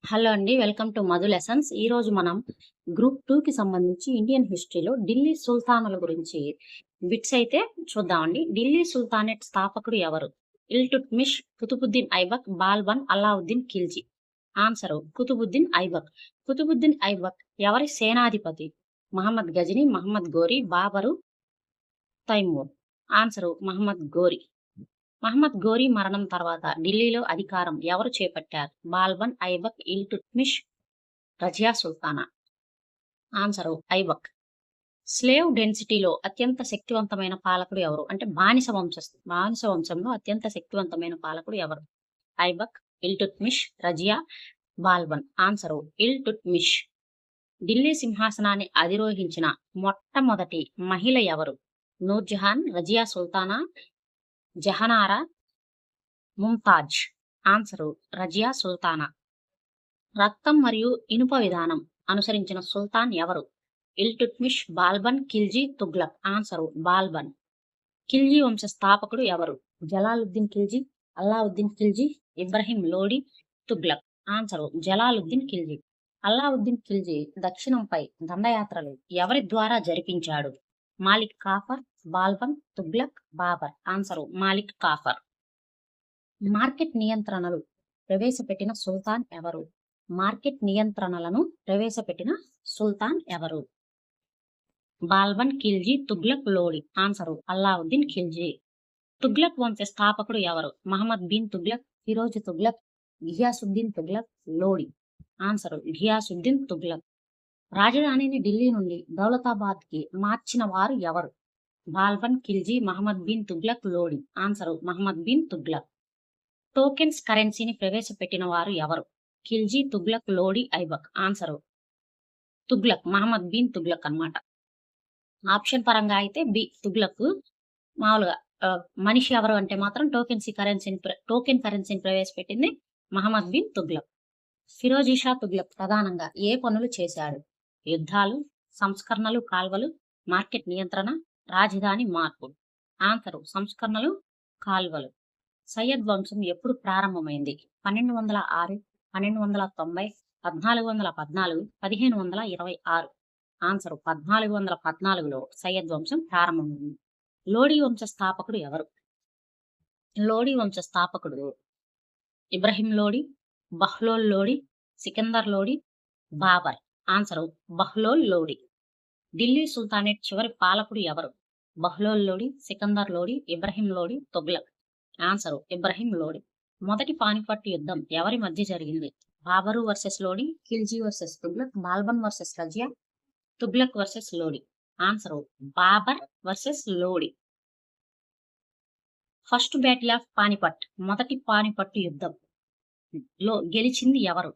Hello అండి. Welcome to Madhu lessons. ఈరోజు మనం గ్రూప్ 2కి సంబంధించి ఇండియన్ హిస్టరీలో ఢిల్లీ సుల్తానుల గురించి బిట్స్ అయితే చూద్దామండి. ఢిల్లీ సుల్తానేట్ స్థాపకుడు ఎవరు? ఇల్టుట్మిష్, కుతుబుద్దీన్ ఐబక్, బాల్బన్, అలావుద్దీన్ ఖిల్జీ. ఆన్సరు కుతుబుద్దీన్ ఐబక్. కుతుబుద్దీన్ ఐబక్ ఎవరి సేనాధిపతి? మహమ్మద్ గజనీ, మహమ్మద్ గోరీ, బాబరు, తైమూర్. ఆన్సరు మహమ్మద్ గోరీ. మహమ్మద్ గోరీ మరణం తర్వాత ఢిల్లీలో అధికారం ఎవరు చేపట్టారు? బాల్బన్, ఐబక్, ఇల్టుట్మిష్, రజియా సుల్తానా. ఆన్సరు ఐబక్. స్లేవ్ డెన్సిటీలో అత్యంత శక్తివంతమైన పాలకుడు ఎవరు? అంటే బానిస వంశంలో అత్యంత శక్తివంతమైన పాలకుడు ఎవరు? ఐబక్, ఇల్టుట్మిష్, రజియా, బాల్బన్. ఆన్సరు ఇల్టుట్మిష్. ఢిల్లీ సింహాసనాన్ని అధిరోహించిన మొట్టమొదటి మహిళ ఎవరు? నూర్జహాన్, రజియా సుల్తానా, జహనారా, ముంతాజ్. ఆన్సరు రజియా సుల్తానా. రక్తం మరియు ఇనుప విధానం అనుసరించిన సుల్తాన్ ఎవరు? ఇల్టుట్మిష్, బాల్బన్, ఖిల్జీ, తుగ్లక్. ఆన్సరు బాల్బన్. ఖిల్జీ వంశ స్థాపకుడు ఎవరు? జలాలుద్దీన్ ఖిల్జీ, అల్లావుద్దీన్ ఖిల్జీ, ఇబ్రహీం లోడి, తుగ్లక్. ఆన్సరు జలాలుద్దీన్ ఖిల్జీ. అల్లావుద్దీన్ ఖిల్జీ దక్షిణంపై దండయాత్రలు ఎవరి ద్వారా జరిపించాడు? మాలిక్ కాఫర్, బాల్బన్, తుగ్లక్, బాబర్. ఆన్సరు మాలిక్ కాఫర్. మార్కెట్ నియంత్రణలు ప్రవేశపెట్టిన సుల్తాన్ ఎవరు? మార్కెట్ నియంత్రణలను ప్రవేశపెట్టిన సుల్తాన్ ఎవరు? బాల్బన్, ఖిల్జీ, తుగ్లక్, లోడి. ఆన్సరు అల్లావుద్దీన్ ఖిల్జీ. తుగ్లక్ వంశ స్థాపకుడు ఎవరు? మహమ్మద్ బిన్ తుగ్లక్, ఫిరోజ్ తుగ్లక్, ఘియాసుద్దీన్ తుగ్లక్, లోడి. ఆన్సరు ఘియాసుద్దీన్ తుగ్లక్. రాజధానిని ఢిల్లీ నుండి దౌలతాబాద్ కి మార్చిన వారు ఎవరు? బాల్బన్, ఖిల్జీ, మహమ్మద్ బిన్ తుగ్లక్, లోడి. ఆన్సరు మహమ్మద్ బిన్ తుగ్లక్. టోకెన్స్ కరెన్సీని ప్రవేశపెట్టిన వారు ఎవరు? ఖిల్జీ, తుగ్లక్, లోడి, ఐబక్. ఆన్సరు తుగ్లక్, మహమ్మద్ బిన్ తుగ్లక్ అన్నమాట. ఆప్షన్ పరంగా అయితే బి తుగ్లక్. మామూలుగా మనిషి ఎవరు అంటే మాత్రం టోకెన్ కరెన్సీని ప్రవేశపెట్టింది మహమ్మద్ బిన్ తుగ్లక్. ఫిరోజీ షా తుగ్లక్ ప్రధానంగా ఏ పనులు చేశాడు? యుద్ధాలు, సంస్కరణలు, కాల్వలు, మార్కెట్ నియంత్రణ, రాజధాని మార్పు. ఆన్సరు సంస్కరణలు, కాల్వలు. సయ్యద్ వంశం ఎప్పుడు ప్రారంభమైంది? 1206, 1290, 1414, 1526. ఆన్సరు 1414లో సయ్యద్ వంశం ప్రారంభమైంది. లోడీ వంశ స్థాపకుడు ఎవరు? లోడీ వంశ స్థాపకుడు ఇబ్రహీం లోడి, బహ్లోల్ లోడి, సికందర్ లోడి, బాబర్. ఆన్సరు బహ్లోల్ లోడి. ఢిల్లీ సుల్తానేట్ చివరి పాలకుడు ఎవరు? బహ్లోల్ లోడి, సికందర్ లోడి, ఇబ్రహీం లోడి, తుగ్లక్. ఆన్సరు ఇబ్రహీం లోడి. మొదటి పానిపట్టు యుద్ధం ఎవరి మధ్య జరిగింది? Babur versus Lodi, Khilji versus Tughlaq, Balban versus Razia, Tughlaq versus Lodi. Answer Babur versus Lodi. First battle of Panipat, మొదటి పానిపట్టు యుద్ధం లో గెలిచింది ఎవరు?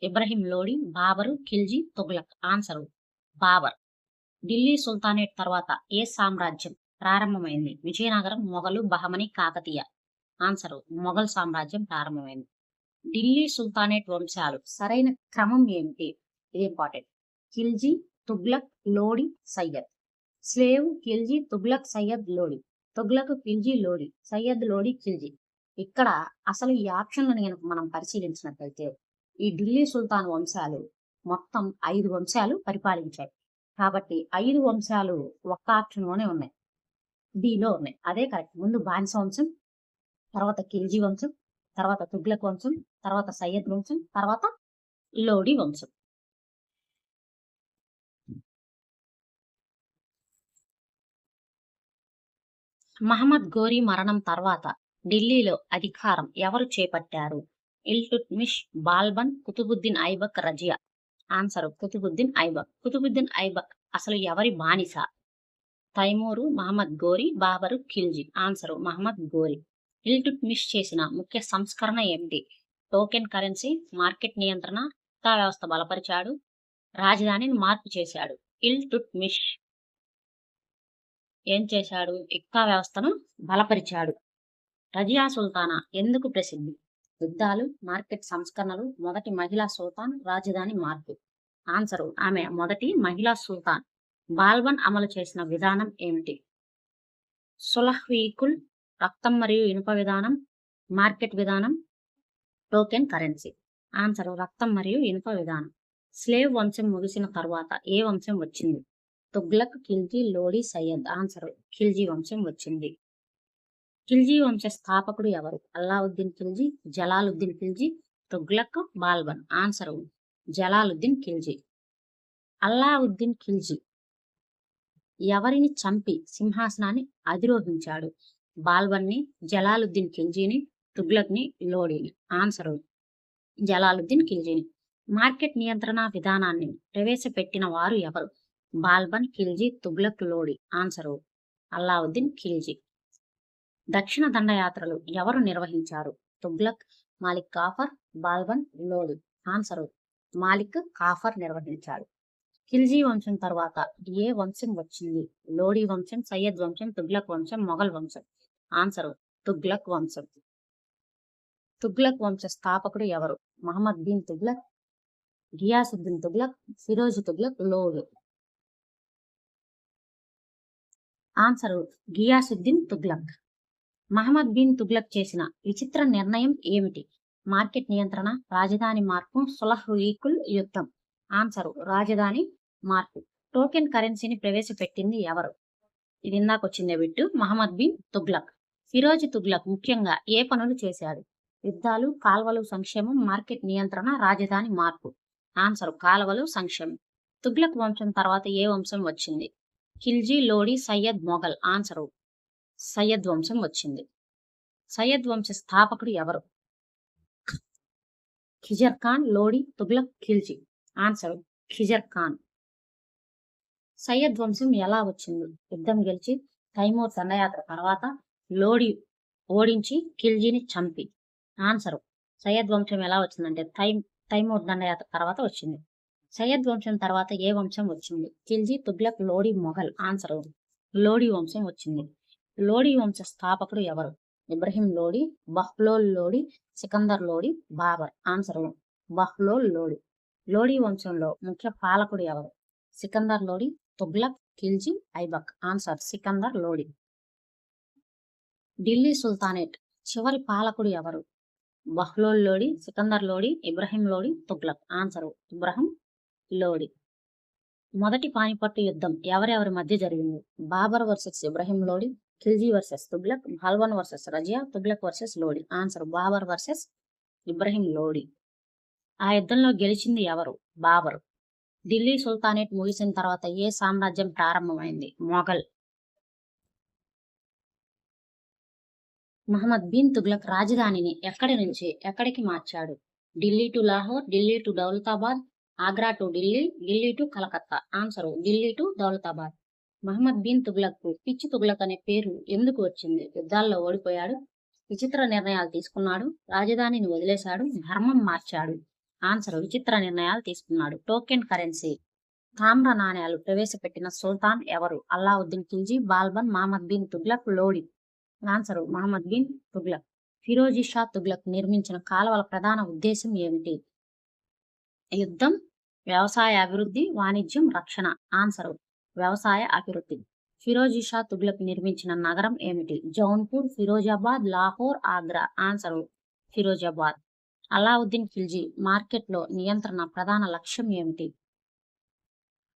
ఇబ్రహీం లోడి, బాబరు, ఖిల్జీ, తుగ్లక్. ఆన్సరు బాబర్. ఢిల్లీ సుల్తానేట్ తర్వాత ఏ సామ్రాజ్యం ప్రారంభమైంది? విజయనగరం, మొఘలు, బహమని, కాకతీయ. ఆన్సరు మొఘల్ సామ్రాజ్యం ప్రారంభమైంది. ఢిల్లీ సుల్తానేట్ వంశాలు సరైన క్రమం ఏమిటి? ఇది ఇంపార్టెంట్. ఖిల్జీ, తుగ్లక్, లోడి, సయ్యద్. స్లేవ్ ఖిల్జీ, తుగ్లక్, సయ్యద్, లోడి. తుగ్లక్, ఖిల్జీ, లోడి, సయ్యద్, లోడి, ఖిల్జీ. ఇక్కడ అసలు ఈ ఆప్షన్లను మనం పరిశీలించినట్లయితే ఈ ఢిల్లీ సుల్తాన్ వంశాలు మొత్తం 5 వంశాలు పరిపాలించాయి. కాబట్టి 5 వంశాలు ఒక్క ఆప్షన్లోనే ఉన్నాయి, డిలో ఉన్నాయి. అదే కరెక్ట్. ముందు బానిస వంశం, తర్వాత ఖిల్జీ వంశం, తర్వాత తుగ్లక్ వంశం, తర్వాత సయ్యద్ వంశం, తర్వాత లోడి వంశం. మహమ్మద్ గోరీ మరణం తర్వాత ఢిల్లీలో అధికారం ఎవరు చేపట్టారు? ఇల్టుట్మిష్, బాల్బన్, కుతుబుద్దీన్ ఐబక్, రజియా. ఆన్సరు కుతుబుద్దీన్ ఐబక్. కుతుబుద్దీన్ ఐబక్ అసలు ఎవరి బానిస? తైమూరు, మహమ్మద్ గోరీ, బాబరు, ఖిల్జీ. ఆన్సరు మహమ్మద్ గోరీ. ఇల్టుట్మిష్ చేసిన ముఖ్య సంస్కరణ ఏమిటి? టోకెన్ కరెన్సీ, మార్కెట్ నియంత్రణ, కా వ్యవస్థ బలపరిచాడు, రాజధానిని మార్పు చేశాడు. ఇల్టుట్మిష్ ఏం చేశాడు? ఇక్కా వ్యవస్థను బలపరిచాడు. రజియా సుల్తానా ఎందుకు ప్రసిద్ధి? యుద్ధాలు, మార్కెట్ సంస్కరణలు, మొదటి మహిళా సుల్తాన్, రాజధాని మార్పు. ఆన్సరు ఆమె మొదటి మహిళా సుల్తాన్. బాల్బన్ అమలు చేసిన విధానం ఏమిటి? సులహ్వీకుల్, రక్తం మరియు ఇనుప విధానం, మార్కెట్ విధానం, టోకెన్ కరెన్సీ. ఆన్సర్ రక్తం మరియు ఇనుప విధానం. స్లేవ్ వంశం ముగిసిన తర్వాత ఏ వంశం వచ్చింది? తుగ్లక్, ఖిల్జీ, లోడి, సయ్యద్. ఆన్సర్ ఖిల్జీ వంశం వచ్చింది. ఖిల్జీ వంశ స్థాపకుడు ఎవరు? అల్లావుద్దీన్ ఖిల్జీ, జలాలుద్దీన్ ఖిల్జీ, తుగ్లక్, బాల్బన్. ఆన్సర్ జలాలుద్దీన్ ఖిల్జీ. అల్లావుద్దీన్ ఖిల్జీ ఎవరిని చంపి సింహాసనాన్ని అధిరోహించాడు? బాల్బన్ని, జలాలుద్దీన్ ఖిల్జీని, తుగ్లక్ని, లోడీని. ఆన్సర్ జలాలుద్దీన్ ఖిల్జీని. మార్కెట్ నియంత్రణ విధానాన్ని ప్రవేశపెట్టిన వారు ఎవరు? బాల్బన్, ఖిల్జీ, తుగ్లక్, లోడి. ఆన్సర్ అల్లావుద్దీన్ ఖిల్జీ. దక్షిణ దండయాత్రలు ఎవరు నిర్వహించారు? తుగ్లక్, మాలిక్ కాఫర్, బాల్బన్, లోడి. ఆన్సర్ మాలిక్ కాఫర్ నిర్వహించాడు. ఖిల్జీ వంశం తర్వాత ఏ వంశం వచ్చింది? లోడి వంశం, సయ్యద్ వంశం, తుగ్లక్ వంశం, మొఘల్ వంశం. ఆన్సర్ తుగ్లక్ వంశం. తుగ్లక్ వంశ స్థాపకుడు ఎవరు? మహమ్మద్ బిన్ తుగ్లక్, గియాసుద్దీన్ తుగ్లక్, ఫిరోజ్ తుగ్లక్, లోడి. ఆన్సర్ గియాసుద్దీన్ తుగ్లక్. మహమ్మద్ బిన్ తుగ్లక్ చేసిన విచిత్ర నిర్ణయం ఏమిటి? మార్కెట్ నియంత్రణ, రాజధాని మార్పు, సులహ్-ఉల్ యుద్ధం. ఆన్సర్ రాజధాని మార్పు. టోకెన్ కరెన్సీని ప్రవేశపెట్టింది ఎవరు? ఇది ఇందాకొచ్చిందే బిట్టు. మహమ్మద్ బిన్ తుగ్లక్. ఫిరోజ్ తుగ్లక్ ముఖ్యంగా ఏ పనులు చేశాడు? యుద్ధాలు, కాల్వలు సంక్షేమం, మార్కెట్ నియంత్రణ, రాజధాని మార్పు. ఆన్సర్ కాల్వలు సంక్షేమం. తుగ్లక్ వంశం తర్వాత ఏ వంశం వచ్చింది? ఖిల్జీ, లోడి, సయ్యద్, మొఘల్. ఆన్సర్ సయ్యద్ వంశం వచ్చింది. సయ్యద్ వంశ స్థాపకుడు ఎవరు? ఖిజర్ ఖాన్, లోడి, తుగ్లక్, ఖిల్జీ. ఆన్సర్ ఖిజర్ ఖాన్. సయ్యద్ వంశం ఎలా వచ్చింది? యుద్ధం గెలిచి, తైమూర్ దండయాత్ర తర్వాత, లోడి ఓడించి, ఖిల్జీని చంపి. ఆన్సర్ సయ్యద్ వంశం ఎలా వచ్చిందంటే తైమూర్ దండయాత్ర తర్వాత వచ్చింది. సయ్యద్ వంశం తర్వాత ఏ వంశం వచ్చింది? ఖిల్జీ, తుగ్లక్, లోడి, మొఘల్. ఆన్సర్ లోడి వంశం వచ్చింది. లోడి వంశ స్థాపకుడు ఎవరు? ఇబ్రహీం లోడి, బహ్లోల్ లోడి, సికందర్ లోడి, బాబర్. ఆన్సర్ బహ్లోల్ లోడి. లోడి వంశంలో ముఖ్య పాలకుడు ఎవరు? సికందర్ లోడి, తుగ్లక్, ఖిల్జీ, ఐబక్. ఆన్సర్ సికందర్ లోడి. ఢిల్లీ సుల్తానేట్ చివరి పాలకుడు ఎవరు? బహ్లోల్ లోడి, సికందర్ లోడి, ఇబ్రహీం లోడి, తుగ్లక్. ఆన్సర్ ఇబ్రహీం లోడి. మొదటి పానిపట్టు యుద్ధం ఎవరెవరి మధ్య జరిగింది? Babur versus Ibrahim Lodi, Khilji versus Tughlaq, Balban versus Razia, Tughlaq versus Lodi. Answer Babur versus Ibrahim Lodi. ఆ యుద్ధంలో గెలిచింది ఎవరు? బాబర్. ఢిల్లీ సుల్తానేట్ ముగిసిన తర్వాత ఏ సామ్రాజ్యం ప్రారంభమైంది? మొఘల్. మహమ్మద్ బిన్ తుగ్లక్ రాజధానిని ఎక్కడి నుంచి ఎక్కడికి మార్చాడు? Delhi to Lahore, Delhi to Daulatabad, Agra to Delhi, Delhi to Calcutta. Answer Delhi to Daulatabad. Muhammad bin Tughlaq పిచ్చి తుగ్లక్ అనే పేరు ఎందుకు వచ్చింది? యుద్ధాల్లో ఓడిపోయాడు, విచిత్ర నిర్ణయాలు తీసుకున్నాడు, రాజధానిని వదిలేశాడు, ధర్మం మార్చాడు. ఆన్సర్ విచిత్ర నిర్ణయాలు తీసుకున్నాడు. టోకెన్ కరెన్సీ తామ్ర నాణ్యాలు ప్రవేశపెట్టిన సుల్తాన్ ఎవరు? అల్లావుద్దీన్ ఖిల్జీ, బాల్బన్, మహమ్మద్ బిన్ తుగ్లక్, లోడి. ఆన్సర్ మహమ్మద్ బిన్ తుగ్లక్. ఫిరోజీ షా తుగ్లక్ నిర్మించిన కాలువల ప్రధాన ఉద్దేశం ఏమిటి? యుద్ధం, వ్యవసాయ అభివృద్ధి, వాణిజ్యం, రక్షణ. ఆన్సర్ వ్యవసాయ అభివృద్ధి. ఫిరోజీ షా తుగ్లక్ నిర్మించిన నగరం ఏమిటి? జౌన్పూర్, ఫిరోజాబాద్, లాహోర్, ఆగ్రా. ఆన్సర్ ఫిరోజాబాద్. అల్లావుద్దీన్ ఖిల్జీ మార్కెట్లో నియంత్రణ ప్రధాన లక్ష్యం ఏమిటి?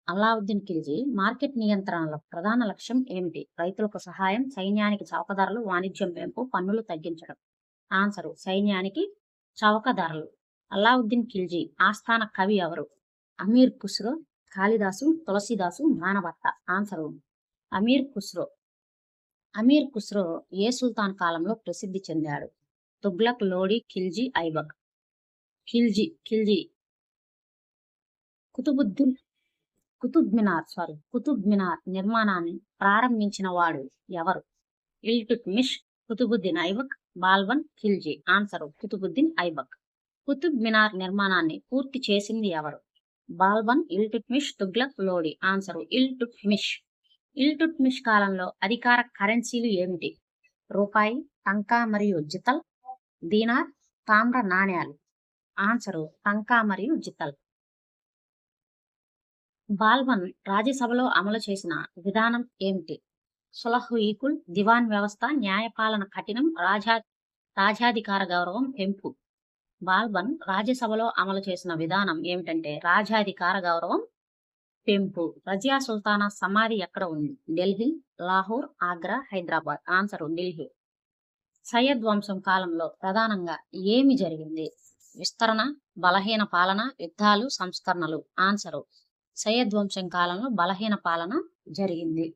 అల్లావుద్దీన్ ఖిల్జీ మార్కెట్ నియంత్రణలో ప్రధాన లక్ష్యం ఏమిటి? రైతులకు సహాయం, సైన్యానికి చౌక ధరలు, వాణిజ్యం పెంపు, పన్నులు తగ్గించడం. ఆన్సర్ సైన్యానికి చౌక ధరలు. అల్లావుద్దీన్ ఖిల్జీ ఆస్థాన కవి ఎవరు? అమీర్ ఖుస్రో, కాళిదాసు, తులసీదాసు, మానభట్ట. ఆన్సర్ అమీర్ ఖుస్రో. అమీర్ ఖుస్రో ఏ సుల్తాన్ కాలంలో ప్రసిద్ధి చెందాడు? తుగ్లక్, లోడి, ఖిల్జీ, ఐబక్. ఖిల్జీ. కుతుబ్ మినార్ నిర్మాణాన్ని ప్రారంభించిన వాడు ఎవరు? ఇల్టుట్మిష్, కుతుబుద్దీన్ ఐబక్, బాల్బన్, ఖిల్జీ. ఆన్సర్ కుతుబుద్దీన్ ఐబక్. కుతుబ్ మినార్ నిర్మాణాన్ని పూర్తి చేసింది ఎవరు? బాల్బన్, ఇల్టుట్మిష్, తుగ్లక్, లోడి. ఆన్సర్ ఇల్టుట్మిష్. ఇల్టుట్మిష్ కాలంలో అధికార కరెన్సీలు ఏమిటి? రూపాయి, టంకా మరియు జితల్, దీనార్, తామ్ర నాణ్యాలు. ఆన్సర్ టంకా మరియు జితల్. బాల్బన్ రాజ్యసభలో అమలు చేసిన విధానం ఏమిటి? సులహ్-ఉల్ దివాన్ వ్యవస్థ, న్యాయపాలన కఠినం, రాజాధికార గౌరవం పెంపు. బాల్బన్ రాజ్యసభలో అమలు చేసిన విధానం ఏమిటంటే రాజాధికార గౌరవం పెంపు. రజియా సుల్తానా సమాధి ఎక్కడ ఉంది? ఢిల్లీ, లాహోర్, ఆగ్రా, హైదరాబాద్. ఆన్సర్ ఢిల్లీ. సయ్యద్ వంశం కాలంలో ప్రధానంగా ఏమి జరిగింది? విస్తరణ, బలహీన పాలన, యుద్ధాలు, సంస్కరణలు. ఆన్సరు సయ్యద్ వంశం కాలంలో బలహీన పాలన జరిగింది.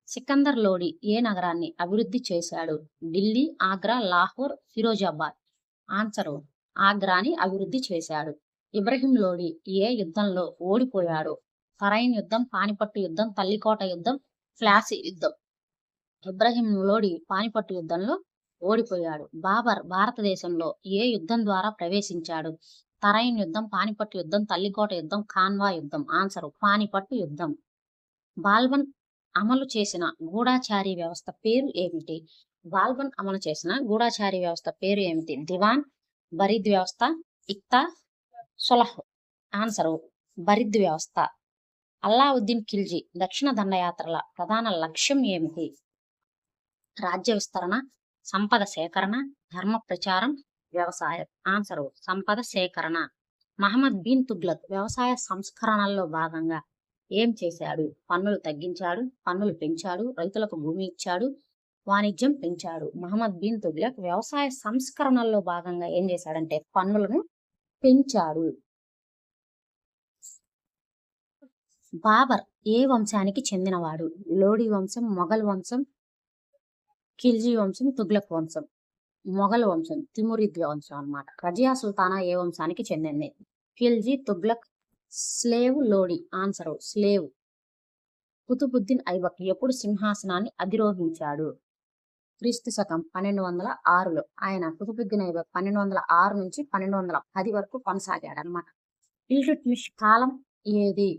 సికందర్ లోడి ఏ నగరాన్ని అభివృద్ధి చేశాడు? ఢిల్లీ, ఆగ్రా, లాహోర్, ఫిరోజాబాద్. ఆన్సరు ఆగ్రాని అభివృద్ధి చేశాడు. ఇబ్రహీం లోడి ఏ యుద్ధంలో ఓడిపోయాడు? ఫరైన్ యుద్ధం, పానిపట్టు యుద్ధం, తల్లికోట యుద్ధం, ప్లాసీ యుద్ధం. ఇబ్రహీం లోడి పానిపట్టు యుద్ధంలో ఓడిపోయాడు. బాబర్ భారతదేశంలో ఏ యుద్ధం ద్వారా ప్రవేశించాడు? తరైన్ యుద్ధం, పానిపట్టు యుద్ధం, తల్లికోట యుద్ధం, ఖాన్వా యుద్ధం. ఆన్సరు పానిపట్టు యుద్ధం. బాల్బన్ అమలు చేసిన గూఢాచారి వ్యవస్థ పేరు ఏమిటి? బాల్బన్ అమలు చేసిన గూఢాచారి వ్యవస్థ పేరు ఏమిటి? దివాన్, బరీద్ వ్యవస్థ, ఇక్తా, సులహ్. ఆన్సరు బరీద్ వ్యవస్థ. అల్లావుద్దీన్ ఖిల్జీ దక్షిణ దండయాత్రల ప్రధాన లక్ష్యం ఏమిటి? రాజ్య విస్తరణ, సంపద సేకరణ, ధర్మ ప్రచారం, వ్యవసాయం. ఆన్సరు సంపద సేకరణ. మహమ్మద్ బిన్ తుగ్లక్ వ్యవసాయ సంస్కరణల్లో భాగంగా ఏం చేశాడు? పన్నులు తగ్గించాడు, పన్నులు పెంచాడు, రైతులకు భూమి ఇచ్చాడు, వాణిజ్యం పెంచాడు. మహమ్మద్ బిన్ తుగ్లక్ వ్యవసాయ సంస్కరణల్లో భాగంగా ఏం చేశాడంటే పన్నులను పెంచాడు. బాబర్ ఏ వంశానికి చెందినవాడు? లోడి వంశం, మొఘల్ వంశం, ఖిల్జీ వంశం, తుగ్లక్ వంశం. మొఘల్ వంశం, తిమురిద్ వంశం అన్నమాట. రజియా సుల్తానా ఏ వంశానికి చెందింది? Khilji, Tughlaq, slave, Lodi. Answer slave. Qutubuddin Aibak ఎప్పుడు సింహాసనాన్ని అధిరోహించాడు? క్రీస్తు శకం 1206లో. ఆయన కుతుబుద్దీన్ ఐబక్ 1206 నుంచి 1210 వరకు కొనసాగాడు అనమాట. ఇల్టుట్మిష్ కాలం ఏది?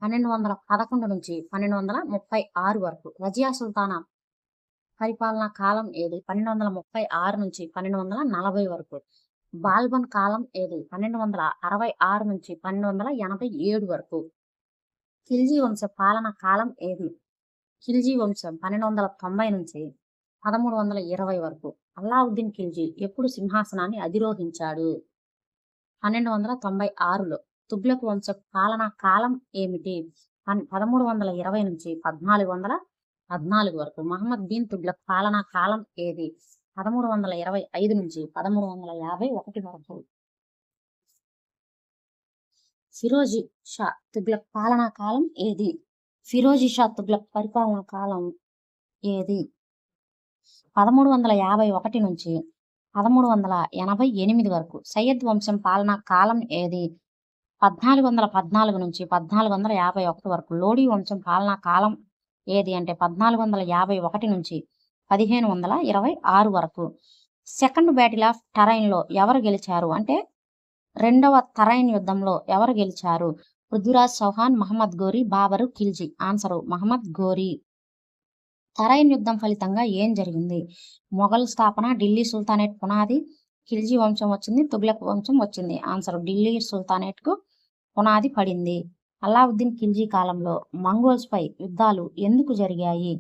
1211 నుంచి 1236 వరకు. రజియా సుల్తానా పరిపాలనా కాలం ఏది? 1236 నుంచి 1240 వరకు. బాల్బన్ కాలం ఏది? 1266 నుంచి 1287 వరకు. ఖిల్జీ వంశ పాలన కాలం ఏది? ఖిల్జీ వంశం 1290 నుంచి 1320 వరకు. అల్లావుద్దీన్ ఖిల్జీ ఎప్పుడు సింహాసనాన్ని అధిరోహించాడు? 1296లో. తుగ్లక్ వంశ పాలనా కాలం ఏమిటి? 1320 నుంచి 1414 వరకు. మహమ్మద్ బిన్ తుగ్లక్ పాలనా కాలం ఏది? 1325 నుంచి 1351 వరకు. ఫిరోజీ షా తుగ్లక్ పాలనా కాలం ఏది? ఫిరోజీ షా తుగ్లక్ పరిపాలనా కాలం ఏది? 1351 నుంచి 1388 వరకు. సయ్యద్ వంశం పాలనా కాలం ఏది? 1414 నుంచి 1451 వరకు. లోడీ వంశం పాలనా కాలం ఏది అంటే 1451 నుంచి 1526 వరకు. సెకండ్ బ్యాటిల్ ఆఫ్ టరైన్లో ఎవరు గెలిచారు అంటే రెండవ తరైన్ యుద్ధంలో ఎవరు గెలిచారు? పృథ్వీరాజ్ చౌహాన్, మహమ్మద్ గోరీ, బాబరు, ఖిల్జీ. ఆన్సరు మహమ్మద్ గోరీ. తరైన్ యుద్ధం ఫలితంగా ఏం జరిగింది? మొఘల్ స్థాపన, ఢిల్లీ సుల్తానేట్ పునాది, ఖిల్జీ వంశం వచ్చింది, తుగ్లక్ వంశం వచ్చింది. ఆన్సర్ ఢిల్లీ సుల్తానేట్ కు పునాది పడింది. అల్లావుద్దీన్ ఖిల్జీ కాలంలో మంగోల్స్ పై యుద్ధాలు ఎందుకు జరిగాయి?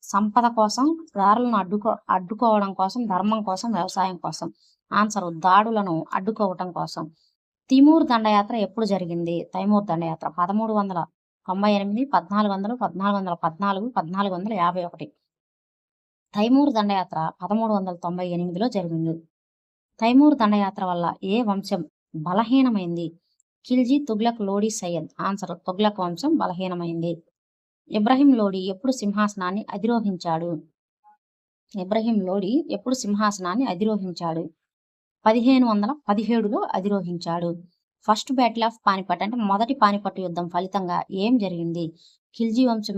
సంపద కోసం, దారులను అడ్డుకోవడం కోసం, ధర్మం కోసం, వ్యవసాయం కోసం. ఆన్సర్ దాడులను అడ్డుకోవటం కోసం. తిమూర్ దండయాత్ర ఎప్పుడు జరిగింది? తైమూర్ దండయాత్ర 1398, 1400, 1414, 1451. తైమూర్ దండయాత్ర 1398లో జరిగింది. తైమూర్ దండయాత్ర వల్ల ఏ వంశం బలహీనమైంది? ఖిల్జీ, తుగ్లక్, లోడీ, సయ్యద్. ఆన్సర్ తుగ్లక్ వంశం బలహీనమైంది. ఇబ్రహీం లోడీ ఎప్పుడు సింహాసనాన్ని అధిరోహించాడు? ఇబ్రహీం లోడీ ఎప్పుడు సింహాసనాన్ని అధిరోహించాడు? 1517లో అధిరోహించాడు. ఫస్ట్ బ్యాటిల్ ఆఫ్ పానిపట్ అంటే మొదటి పానిపట్టు యుద్ధం ఫలితంగా ఏం జరిగింది? ఖిల్జీ వంశం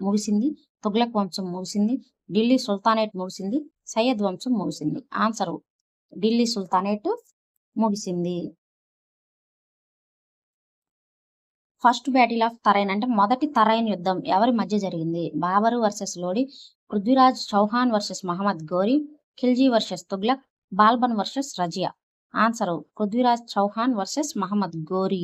ముగిసింది, తుగ్లక్ వంశం ముగిసింది, ఢిల్లీ సుల్తానేట్ ముగిసింది, సయ్యద్ వంశం ముగిసింది. ఆన్సరు ఢిల్లీ సుల్తానేట్ ముగిసింది. ఫస్ట్ బ్యాటిల్ ఆఫ్ తరైన్ అంటే మొదటి తరైన్ యుద్ధం ఎవరి మధ్య జరిగింది? Babur versus Lodi, Prithviraj Chauhan versus Muhammad Ghori, Khilji versus Tughlaq, Balban versus Razia. Answer Prithviraj Chauhan versus Muhammad Ghori.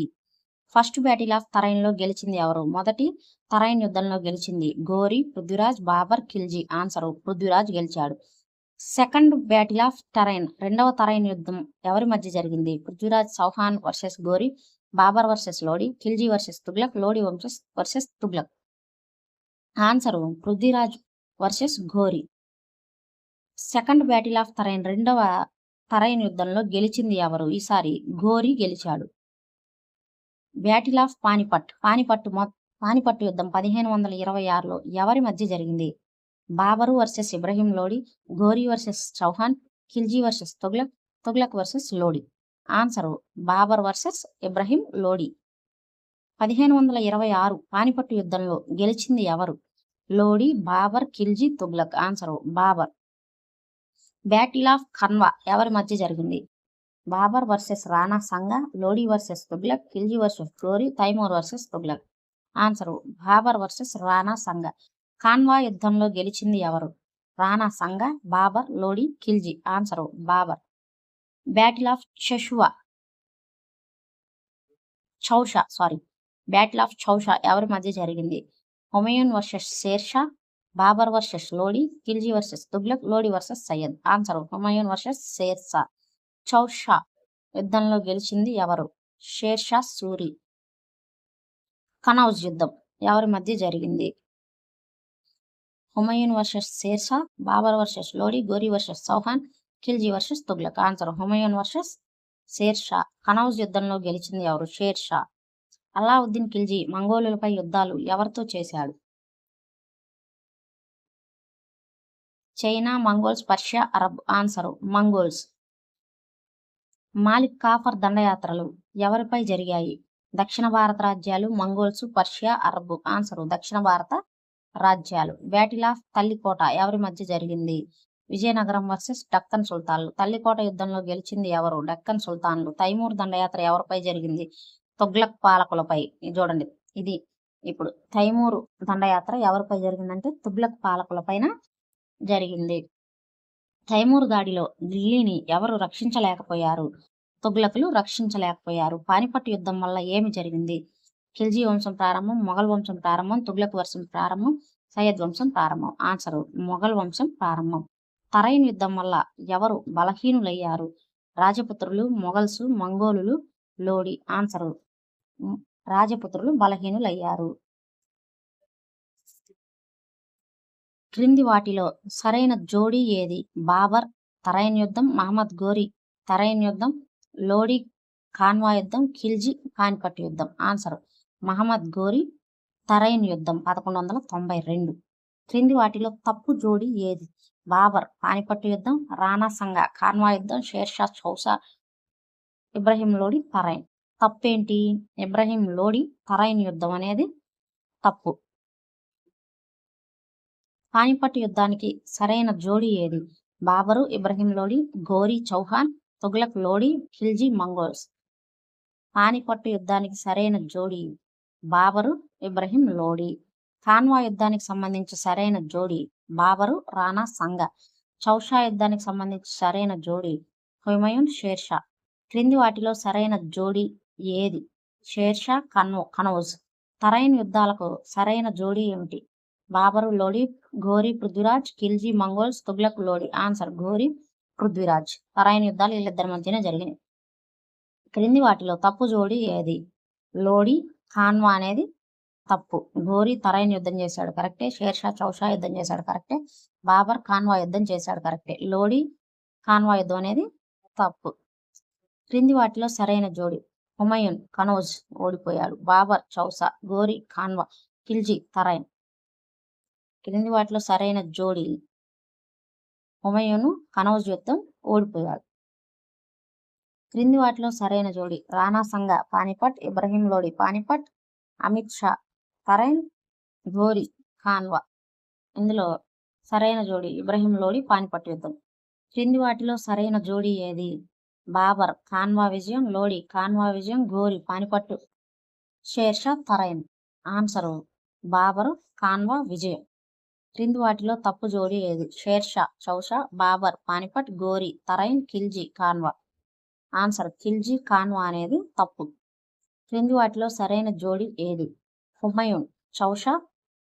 First battle of Tarain లో గెలిచింది ఎవరు? మొదటి తరైన్ యుద్ధంలో గెలిచింది గోరీ, పృథ్వీరాజ్, బాబర్, ఖిల్జీ. ఆన్సరు పృథ్వీరాజ్ గెలిచాడు. సెకండ్ బ్యాటిల్ ఆఫ్ టరైన్, రెండవ తరైన్ యుద్ధం ఎవరి మధ్య జరిగింది? Prithviraj Chauhan versus Ghori, Babur versus Lodi, Khilji versus Tughlaq, Lodi versus Tughlaq. Answer Prithviraj versus Ghori. Second battle of Tarain, రెండవ తరైన్ యుద్ధంలో గెలిచింది ఎవరు? ఈసారి ఘోరి గెలిచాడు. బ్యాటిల్ ఆఫ్ పానిపట్టు యుద్ధం 1526లో ఎవరి మధ్య జరిగింది? Babur versus Ibrahim Lodi, Ghori versus Chauhan, Khilji versus Tughlaq, Tughlaq versus Lodi. Answer Babur versus Ibrahim Lodi. 1526 Panipat యుద్ధంలో గెలిచింది ఎవరు? Lodi, Babur, Khilji, Tughlaq. Answer Babur. Battle of Khanwa ఎవరి మధ్య జరిగింది? Babur versus Rana Sanga, Lodi versus Tughlaq, Khilji versus Ghori, Timur versus Tughlaq. Answer Babur versus Rana Sanga. Khanwa యుద్ధంలో గెలిచింది ఎవరు? Rana Sanga, Babur, Lodi, Khilji. Answer Babur. Battle of battle of Chausa ఎవరి మధ్య జరిగింది? Humayun versus Sher Shah, Babur versus Lodi, Khilji versus Tughlaq, Lodi versus Sayyid. Answer Humayun versus Sher Shah. Chausa యుద్ధంలో గెలిచింది ఎవరు? షేర్షా సూరి. కనౌజ్ యుద్ధం ఎవరి మధ్య జరిగింది? Humayun versus Sher Shah, Babur versus Lodi, Ghori versus Chauhan, Khilji versus Tughlaq. Answer Humayun versus Sher Shah. Kannauj యుద్ధంలో గెలిచింది ఎవరు? షేర్షా. అలావుద్దీన్ ఖిల్జీ మంగోలులపై యుద్ధాలు ఎవరితో చేశాడు? China, Mongols, Persia, Arab. Answer Mongols. Malik Kafur దండయాత్రలు ఎవరిపై జరిగాయి? దక్షిణ భారత రాజ్యాలు, మంగోల్స్, పర్షియా, అరబ్. ఆన్సరు దక్షిణ భారత రాజ్యాలు. బ్యాటిల్ ఆఫ్ తల్లికోట ఎవరి మధ్య జరిగింది? విజయనగరం వర్సెస్ డక్కన్ సుల్తాన్లు. తల్లికోట యుద్ధంలో గెలిచింది ఎవరు? డక్కన్ సుల్తాన్లు. తైమూర్ దండయాత్ర ఎవరిపై జరిగింది? తుగ్లక్ పాలకులపై. చూడండి, ఇది ఇప్పుడు తైమూరు దండయాత్ర ఎవరిపై జరిగిందంటే తుగ్లక్ పాలకులపైన జరిగింది. తైమూర్ దాడిలో ఢిల్లీని ఎవరు రక్షించలేకపోయారు? తుగ్లకులు రక్షించలేకపోయారు. పానిపట్టు యుద్ధం వల్ల ఏమి జరిగింది? ఖిల్జీ వంశం ప్రారంభం, మొఘల్ వంశం ప్రారంభం, తుగ్లక్ వంశం ప్రారంభం, సయ్యద్ వంశం ప్రారంభం. ఆన్సరు మొఘల్ వంశం ప్రారంభం. తరైన్ యుద్ధం వల్ల ఎవరు బలహీనులయ్యారు? రాజపుత్రులు, మొఘల్స్, మంగోలులు, లోడి. ఆన్సరు రాజపుత్రులు బలహీనులయ్యారు. క్రింది వాటిలో సరైన జోడీ ఏది? బాబర్ తరైన్ యుద్ధం, మహమ్మద్ ఘోరీ తరైన్ యుద్ధం, లోడి ఖాన్వా యుద్ధం, ఖిల్జీ పానిపట్టు యుద్ధం. ఆన్సర్ మహమ్మద్ ఘోరీ తరైన్ యుద్ధం 1192. క్రింది వాటిలో తప్పు జోడీ ఏది? బాబర్ పానిపట్టు యుద్ధం, రాణా సంగా ఖాన్వా యుద్ధం, షేర్షా చౌసా, ఇబ్రహీం లోడి తరైన్. తప్పేంటి? ఇబ్రహీం లోడి తరైన్ యుద్ధం అనేది తప్పు. పానిపట్టు యుద్ధానికి సరైన జోడీ ఏది? బాబరు, ఇబ్రహీం లోడి, ఘోరీ చౌహాన్, తుగ్లక్ లోడి, ఖిల్జీ మంగోల్స్. పానిపట్టు యుద్ధానికి సరైన జోడీ బాబరు, ఇబ్రహీం లోడి. ఖాన్వా యుద్ధానికి సంబంధించి సరైన జోడీ బాబరు, రాణా సంగా. చౌషా యుద్ధానికి సంబంధించి సరైన జోడీ హుమయూన్, షేర్షా. క్రింది వాటిలో సరైన జోడీ ఏది? షేర్షా, కనౌజ్. తరైన్ యుద్ధాలకు సరైన జోడీ ఏమిటి? బాబరు, లోడి, ఘోరీ, పృథ్వీరాజ్, ఖిల్జీ మంగోల్స్, తుగ్లక్ లోడి. ఆన్సర్ ఘోరీ, పృథ్వీరాజ్. తరైన్ యుద్ధాలు వీళ్ళిద్దరి మధ్యనే జరిగినాయి. క్రింది వాటిలో తప్పు జోడీ ఏది? లోడి ఖాన్వా అనేది తప్పు. ఘోరీ తరైన్ యుద్ధం చేశాడు, కరెక్టే. షేర్షా చౌషా యుద్ధం చేశాడు, కరెక్టే. బాబర్ ఖాన్వా యుద్ధం చేశాడు, కరెక్టే. లోడి ఖాన్వా యుద్ధం అనేది తప్పు. క్రింది వాటిలో సరైన జోడీ హుమయూన్, కనౌజ్ ఓడిపోయాడు. బాబర్ చౌసా, ఘోరీ ఖాన్వా, ఖిల్జీ తరైన్. క్రింది వాటిలో సరైన జోడీ హుమయూను, కనౌజ్ యుద్ధం ఓడిపోయాడు. క్రింది వాటిలో సరైన జోడీ రాణా సంగా పానిపట్, ఇబ్రహీం లోడి పానిపట్, అమిత్ షా తరైన్, ఘోరీ ఖాన్వా. ఇందులో సరైన జోడీ ఇబ్రహీం లోడి పానిపట్ యుద్ధం. క్రింది వాటిలో సరైన జోడీ ఏది? బాబర్ ఖాన్వా విజయం, లోడి ఖాన్వా విజయం, ఘోరీ పానిపట్టు, షేర్షా తరైన్. ఆన్సరు బాబరు ఖాన్వా విజయం. క్రింది వాటిలో తప్పు జోడీ ఏది? షేర్షా చౌషా, బాబర్ పానిపట్, ఘోరీ తరైన్, ఖిల్జీ ఖాన్వా. ఆన్సర్ ఖిల్జీ ఖాన్వా అనేది తప్పు. క్రింది వాటిలో సరైన జోడీ ఏది? హుమయూన్, చౌషా,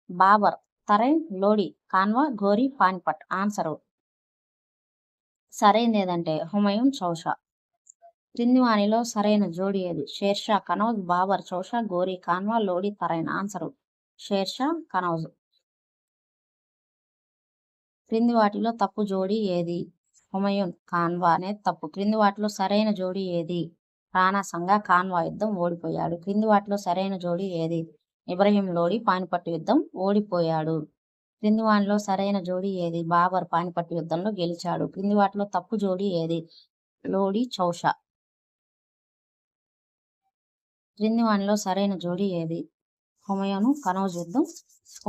బాబర్ తరైన్, లోడి ఖాన్వా, ఘోరీ పానిపట్. ఆన్సరు సరైనది ఏదంటే హుమయూన్ చౌషా. క్రింది వానిలో సరైన జోడి ఏది? షేర్షా, కనౌజ్, బాబర్, చౌషా, గోరీ, కాన్వా, లోడి, తరైన్. ఆన్సరు షేర్షా, కనౌజ్. క్రింది వాటిలో తప్పు జోడి ఏది? హుమయూన్, కాన్వా అనేది తప్పు. క్రింది వాటిలో సరైన జోడి ఏది? రాణా సంగా కాన్వా యుద్ధం ఓడిపోయాడు. క్రింది వాటిలో సరైన జోడి ఏది? ఇబ్రహీం లోడి పానిపట్టు యుద్ధం ఓడిపోయాడు. క్రింది వానిలో సరైన జోడి ఏది? బాబర్ పానిపట్టు యుద్ధంలో గెలిచాడు. క్రింది వాటిలో తప్పు జోడి ఏది? లోడి, చౌషా. క్రింది వానిలో సరైన జోడి ఏది? హుమయూను కనౌజ్ యుద్ధం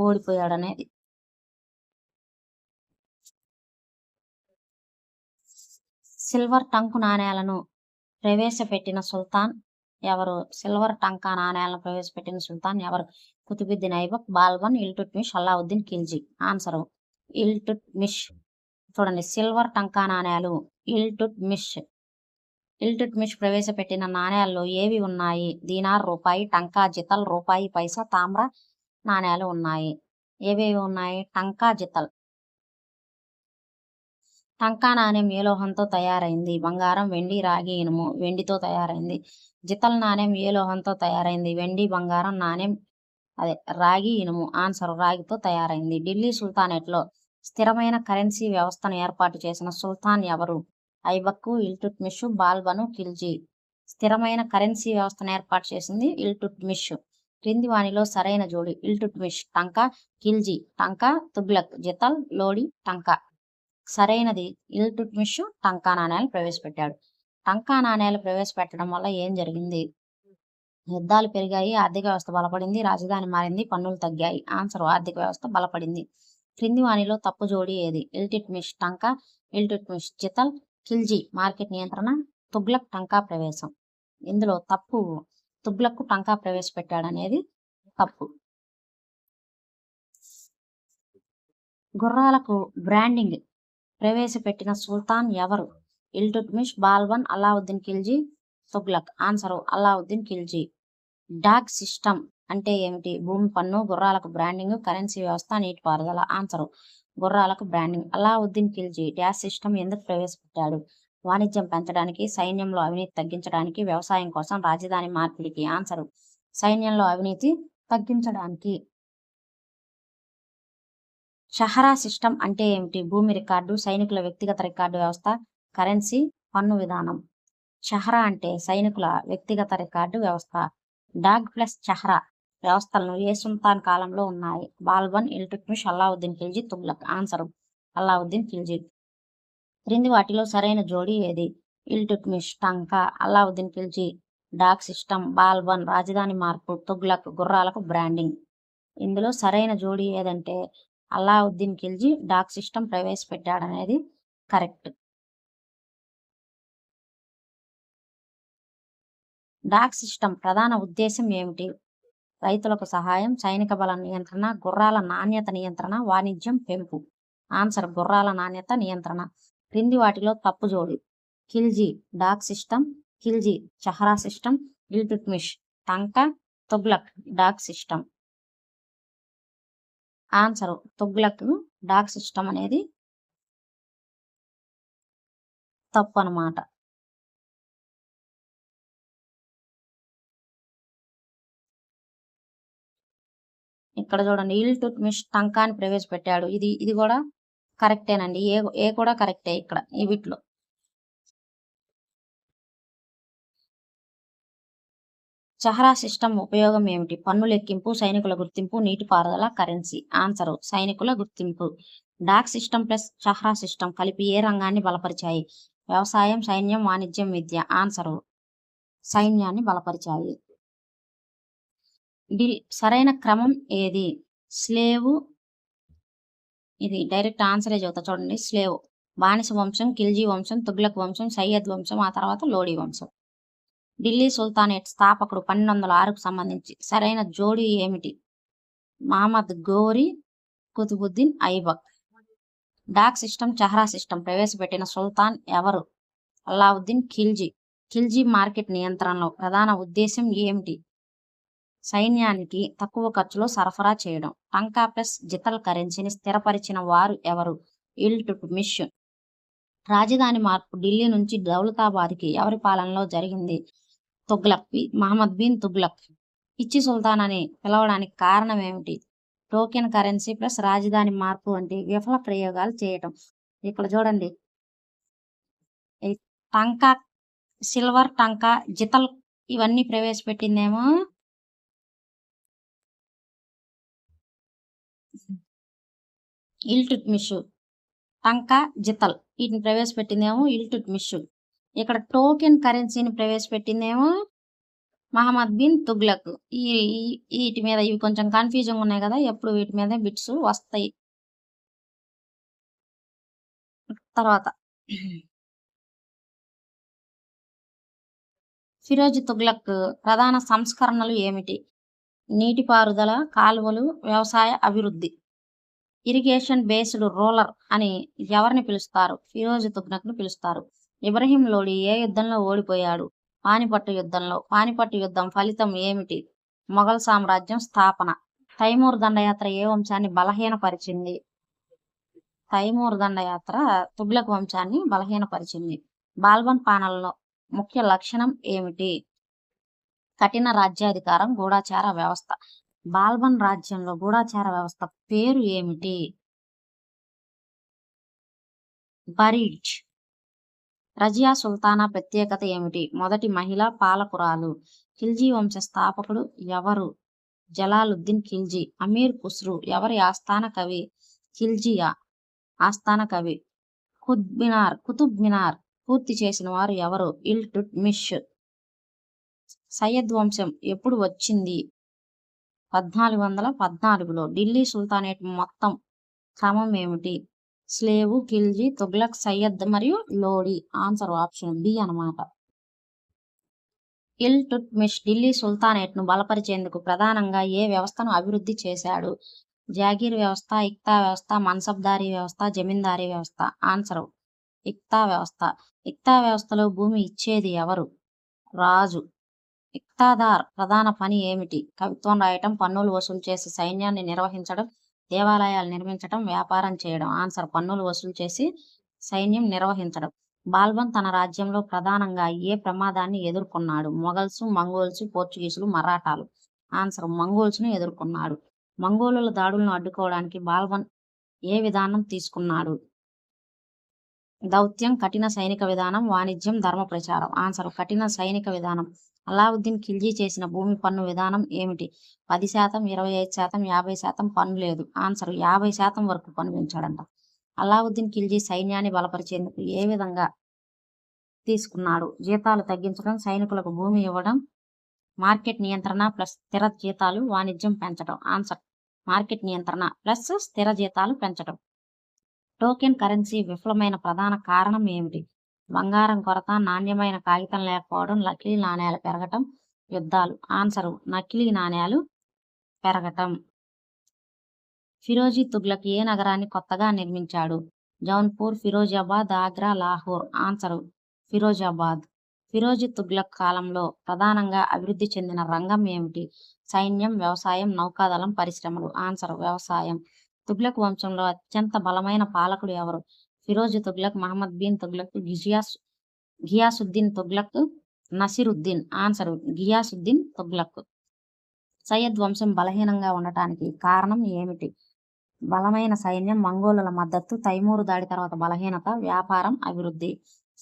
ఓడిపోయాడనేది. సిల్వర్ టంకు నాణేలను ప్రవేశపెట్టిన సుల్తాన్ ఎవరు? సిల్వర్ టంకా నాణేలను ప్రవేశపెట్టిన సుల్తాన్ ఎవరు? కుతుబుద్దీన్ ఐబక్, బాల్బన్, ఇల్టుట్మిష్, అల్లావుద్దీన్ ఖిల్జీ. ఆన్సరు ఇల్టుట్మిష్. చూడండి, సిల్వర్ టంకా నాణేలు ఇల్టుట్మిష్. ఇల్టుట్మిష్ ప్రవేశపెట్టిన నాణేల్లో ఏవి ఉన్నాయి? దీనార్ రూపాయి, టంకా, జితల్, రూపాయి పైసా, తామ్ర నాణేలు ఉన్నాయి. ఏవేవి ఉన్నాయి? టంకా, జితల్. టంకా నాణెం ఏ లోహంతో తయారైంది? బంగారం, వెండి, రాగి, ఇనుము. వెండితో తయారైంది. జితల్ నాణెం ఏ లోహంతో తయారైంది? వెండి, బంగారం, నాణెం రాగి, ఇనుము. ఆన్సర్ రాగితో తయారైంది. ఢిల్లీ సుల్తానేట్లో స్థిరమైన కరెన్సీ వ్యవస్థను ఏర్పాటు చేసిన సుల్తాన్ ఎవరు? ఐబక్కు, ఇల్టుట్మిష్, బాల్బను, ఖిల్జీ. స్థిరమైన కరెన్సీ వ్యవస్థను ఏర్పాటు చేసింది ఇల్టుట్మిష్. క్రింది వానిలో సరైన జోడి? ఇల్టుట్మిష్ టంకా, ఖిల్జీ టంకా, తుగ్లక్ జితల్, లోడి టంకా. సరైనది ఇల్టుట్మిష్ టంకా నాణేలు ప్రవేశపెట్టాడు. టంకా నాణేలు ప్రవేశపెట్టడం వల్ల ఏం జరిగింది? యుద్ధాలు పెరిగాయి, ఆర్థిక వ్యవస్థ బలపడింది, రాజధాని మారింది, పన్నులు తగ్గాయి. ఆన్సర్ ఆర్థిక వ్యవస్థ బలపడింది. క్రింది వానిలో తప్పు జోడి ఏది? ఇల్టుట్మిష్ టంకా, ఇల్టుట్మిష్ జితల్, ఖిల్జీ మార్కెట్ నియంత్రణ, తుగ్లక్ టంకా ప్రవేశం. ఇందులో తప్పు తుగ్లక్ టంకా ప్రవేశపెట్టాడనేది తప్పు. గుర్రాలకు బ్రాండింగ్ ప్రవేశపెట్టిన సుల్తాన్ ఎవరు? ఇల్టుట్మిష్, బాల్బన్, అల్లావుద్దీన్ ఖిల్జీ, తుగ్లక్. ఆన్సరు అల్లావుద్దీన్ ఖిల్జీ. డాక్ సిస్టమ్ అంటే ఏమిటి? భూమి పన్ను, గుర్రాలకు బ్రాండింగ్, కరెన్సీ వ్యవస్థ, నీటిపారుదల. ఆన్సరు గుర్రాలకు బ్రాండింగ్. అల్లావుద్దీన్ ఖిల్జీ డాష్ సిస్టమ్ ఎందుకు ప్రవేశపెట్టాడు? వాణిజ్యం పెంచడానికి, సైన్యంలో అవినీతి తగ్గించడానికి, వ్యవసాయం కోసం, రాజధాని మార్పిడికి. ఆన్సరు సైన్యంలో అవినీతి తగ్గించడానికి. షహరా సిస్టమ్ అంటే ఏమిటి? భూమి రికార్డు, సైనికుల వ్యక్తిగత రికార్డు వ్యవస్థ, కరెన్సీ, పన్ను విధానం. షహరా అంటే సైనికుల వ్యక్తిగత రికార్డు వ్యవస్థ. డాగ్ ప్లస్ షహరా వ్యవస్థలను ఏ సుల్తాన్ కాలంలో ఉన్నాయి? బాల్బన్, ఇల్టుట్మిష్, అల్లావుద్దీన్ ఖిల్జీ, తుగ్లక్. ఆన్సరు అల్లావుద్దీన్ ఖిల్జీ. క్రింది వాటిలో సరైన జోడి ఏది? ఇల్టుట్మిష్ టంకా, అల్లావుద్దీన్ ఖిల్జీ డాక్ సిస్టమ్, బాల్బన్ రాజధాని మార్పు, తుగ్లక్ గుర్రాలకు బ్రాండింగ్. ఇందులో సరైన జోడి ఏదంటే అల్లావుద్దీన్ ఖిల్జీ డాక్ సిస్టమ్ ప్రవేశపెట్టాడనేది కరెక్ట్. డాక్ సిస్టమ్ ప్రధాన ఉద్దేశం ఏమిటి? రైతులకు సహాయం, సైనిక బల నియంత్రణ, గుర్రాల నాణ్యత నియంత్రణ, వాణిజ్యం పెంపు. ఆన్సర్ గుర్రాల నాణ్యత నియంత్రణ. క్రింది వాటిలో తప్పు జోడి? Khilji dagh system, Khilji chehra system, Iltutmish tanka, Tughlaq dagh system. Answer Tughlaq dagh system అనేది తప్పు అన్నమాట. ఇక్కడ చూడండి, ఇల్టుట్మిష్ టంకాని ప్రవేశపెట్టాడు. ఇది కూడా కరెక్టేనండి. ఏ కూడా కరెక్టే ఇక్కడ ఈ వీటిలో. షహరా సిస్టమ్ ఉపయోగం ఏమిటి? పన్ను లెక్కింపు, సైనికుల గుర్తింపు, నీటిపారుదల, కరెన్సీ. ఆన్సరు సైనికుల గుర్తింపు. డాక్ సిస్టమ్ ప్లస్ షహరా సిస్టమ్ కలిపి ఏ రంగాన్ని బలపరిచాయి? వ్యవసాయం, సైన్యం, వాణిజ్యం, విద్య. ఆన్సరు సైన్యాన్ని బలపరిచాయి. సరైన క్రమం ఏది? స్లేవు. ఇది డైరెక్ట్ ఆన్సరే చెబుతా చూడండి. స్లేవ్, బానిస వంశం, ఖిల్జీ వంశం, తుగ్లక్ వంశం, సయ్యద్ వంశం, ఆ తర్వాత లోడీ వంశం. ఢిల్లీ సుల్తానేట్ స్థాపకుడు 1206కు సంబంధించి సరైన జోడి ఏమిటి? మహమ్మద్ గోరీ, కుతుబుద్దీన్ ఐబక్. డాక్ సిస్టమ్, షహరా సిస్టమ్ ప్రవేశపెట్టిన సుల్తాన్ ఎవరు? అల్లావుద్దీన్ ఖిల్జీ. ఖిల్జీ మార్కెట్ నియంత్రణలో ప్రధాన ఉద్దేశం ఏమిటి? సైన్యానికి తక్కువ ఖర్చులో సరఫరా చేయడం. టంకా ప్లస్ జితల్ కరెన్సీని స్థిరపరిచిన వారు ఎవరు? ఇల్టుట్మిష్. రాజధాని మార్పు ఢిల్లీ నుంచి దౌలతాబాద్కి ఎవరి పాలనలో జరిగింది? తుగ్లక్, మహమ్మద్ బిన్ తుగ్లక్. పిచ్చి సుల్తాన్ అని పిలవడానికి కారణం ఏమిటి? టోకెన్ కరెన్సీ ప్లస్ రాజధాని మార్పు వంటి విఫల ప్రయోగాలు చేయటం. ఇక్కడ చూడండి, ఈ టంకా, సిల్వర్ టంకా, జితల్ ఇవన్నీ ప్రవేశపెట్టిందేమో ఇల్టుట్మిష్. టంకా, జితల్ వీటిని ప్రవేశపెట్టిందేమో ఇల్టుట్మిష్. ఇక్కడ టోకెన్ కరెన్సీని ప్రవేశపెట్టిందేమో మహమ్మద్ బిన్ తుగ్లక్. వీటి మీద ఇవి కొంచెం కన్ఫ్యూజన్ ఉన్నాయి కదా, ఎప్పుడు వీటి మీద బిట్స్ వస్తాయి. తర్వాత ఫిరోజ్ తుగ్లక్ ప్రధాన సంస్కరణలు ఏమిటి? నీటిపారుదల, కాలువలు, వ్యవసాయ అభివృద్ధి. ఇరిగేషన్ బేస్డ్ రూలర్ అని ఎవరిని పిలుస్తారు? ఫిరోజ్ తుగ్లక్ను పిలుస్తారు. ఇబ్రహీం లోడి ఏ యుద్ధంలో ఓడిపోయాడు? పానిపట్టు యుద్ధంలో. పానిపట్టు యుద్ధం ఫలితం ఏమిటి? మొఘల్ సామ్రాజ్యం స్థాపన. తైమూర్ దండయాత్ర ఏ వంశాన్ని బలహీనపరిచింది? తైమూర్ దండయాత్ర తుగ్లక్ వంశాన్ని బలహీనపరిచింది. బాల్బన్ పాలనలో ముఖ్య లక్షణం ఏమిటి? కఠిన రాజ్యాధికారం, గూఢాచార వ్యవస్థ. బాల్బన్ రాజ్యంలో గూఢాచార వ్యవస్థ పేరు ఏమిటి? బరీడ్. రజియా సుల్తానా ప్రత్యేకత ఏమిటి? మొదటి మహిళా పాలకురాలు. ఖిల్జీ వంశ స్థాపకుడు ఎవరు? జలాలుద్దీన్ ఖిల్జీ. అమీర్ ఖుస్రు ఎవరి ఆస్థాన కవి? ఖిల్జియా ఆస్థాన కవి. కుతుబ్ మినార్ పూర్తి చేసిన వారు ఎవరు? ఇల్టుట్మిష్. సయ్యద్ వంశం ఎప్పుడు వచ్చింది? 1414లో. ఢిల్లీ సుల్తానేట్ మొత్తం క్రమం ఏమిటి? స్లేవు, ఖిల్జీ, తుగ్లక్, సయ్యద్ మరియు లోడి. ఆన్సర్ ఆప్షన్ బి అన్నమాట. ఇల్టుట్మిష్ ఢిల్లీ సుల్తానేట్ను బలపరిచేందుకు ప్రధానంగా ఏ వ్యవస్థను అభివృద్ధి చేశాడు? జాగీర్ వ్యవస్థ, ఇక్తా వ్యవస్థ, మన్సబ్దారీ వ్యవస్థ, జమీందారీ వ్యవస్థ. ఆన్సర్ ఇక్తా వ్యవస్థ. ఇక్తా వ్యవస్థలో భూమి ఇచ్చేది ఎవరు? రాజు. ఇక్తాదార్ ప్రధాన పని ఏమిటి? కవిత్వం రాయటం, పన్నులు వసూలు చేసి సైన్యాన్ని నిర్వహించడం, దేవాలయాలు నిర్మించడం, వ్యాపారం చేయడం. ఆన్సర్ పన్నులు వసూలు చేసి సైన్యం నిర్వహించడం. బాల్బన్ తన రాజ్యంలో ప్రధానంగా ఏ ప్రమాదాన్ని ఎదుర్కొన్నాడు? మొఘల్స్, మంగోల్స్, పోర్చుగీసులు, మరాఠాలు. ఆన్సర్ మంగోల్స్ను ఎదుర్కొన్నాడు. మంగోలుల దాడులను అడ్డుకోవడానికి బాల్బన్ ఏ విధానం తీసుకున్నాడు? దౌత్యం, కఠిన సైనిక విధానం, వాణిజ్యం, ధర్మ ప్రచారం. ఆన్సర్ కఠిన సైనిక విధానం. అలావుద్దీన్ ఖిల్జీ చేసిన భూమి పన్ను విధానం ఏమిటి? 10%, 25%, 50% పన్ను లేదు. ఆన్సర్ 50% వరకు పన్ను పెంచాడంట. అలావుద్దీన్ ఖిల్జీ సైన్యాన్ని బలపరిచేందుకు ఏ విధంగా తీసుకున్నాడు? జీతాలు తగ్గించడం, సైనికులకు భూమి ఇవ్వడం, మార్కెట్ నియంత్రణ ప్లస్ స్థిర జీతాలు, వాణిజ్యం పెంచడం. ఆన్సర్ మార్కెట్ నియంత్రణ ప్లస్ స్థిర జీతాలు పెంచడం. టోకెన్ కరెన్సీ విఫలమైన ప్రధాన కారణం ఏమిటి? బంగారం కొరత, నాణ్యమైన కాగితం లేకపోవడం, నకిలీ నాణ్యాలు పెరగటం, యుద్ధాలు. ఆన్సరు నకిలీ నాణ్యాలు పెరగటం. ఫిరోజీ తుగ్లక్ ఏ నగరాన్ని కొత్తగా నిర్మించాడు? జౌన్పూర్, ఫిరోజాబాద్, ఆగ్రా, లాహోర్. ఆన్సరు ఫిరోజాబాద్. ఫిరోజీ తుగ్లక్ కాలంలో ప్రధానంగా అభివృద్ధి చెందిన రంగం ఏమిటి? సైన్యం, వ్యవసాయం, నౌకాదళం, పరిశ్రమలు. ఆన్సర్ వ్యవసాయం. తుగ్లక్ వంశంలో అత్యంత బలమైన పాలకుడు ఎవరు? ఫిరోజ్ తుగ్లక్, మహమ్మద్ బిన్ తుగ్లక్, ఘియాసుద్దీన్ తుగ్లక్, నసిరుద్దీన్. ఆన్సర్ ఘియాసుద్దీన్ తుగ్లక్. సయ్యద్ వంశం బలహీనంగా ఉండటానికి కారణం ఏమిటి? బలమైన సైన్యం, మంగోలుల మద్దతు, తైమూరు దాడి తర్వాత బలహీనత, వ్యాపారం, అభివృద్ధి.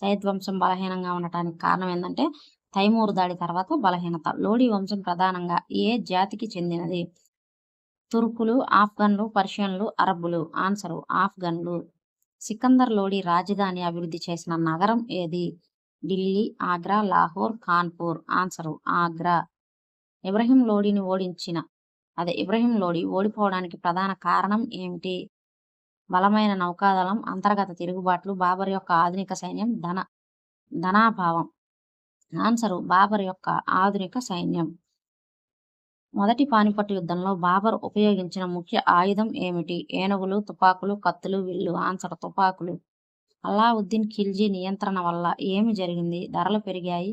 సయ్యద్ వంశం బలహీనంగా ఉండటానికి కారణం ఏంటంటే తైమూరు దాడి తర్వాత బలహీనత. లోడీ వంశం ప్రధానంగా ఏ జాతికి చెందినది? తుర్కులు, ఆఫ్ఘన్లు, పర్షియన్లు, అరబ్బులు. ఆన్సరు ఆఫ్ఘన్లు. సికందర్ లోడీ రాజధాని అభివృద్ధి చేసిన నగరం ఏది? ఢిల్లీ, ఆగ్రా, లాహోర్, కాన్పూర్. ఆన్సరు ఆగ్రా. ఇబ్రహీం లోడీ ఓడిపోవడానికి ప్రధాన కారణం ఏమిటి? బలమైన నౌకాదళం, అంతర్గత తిరుగుబాట్లు, బాబర్ యొక్క ఆధునిక సైన్యం, ధనాభావం. ఆన్సరు బాబర్ యొక్క ఆధునిక సైన్యం. మొదటి పానిపట్టు యుద్ధంలో బాబర్ ఉపయోగించిన ముఖ్య ఆయుధం ఏమిటి? ఏనుగులు, తుపాకులు, కత్తులు, విల్లు. ఆన్సర్ తుపాకులు. అలావుద్దీన్ ఖిల్జీ నియంత్రణ వల్ల ఏమి జరిగింది? ధరలు పెరిగాయి.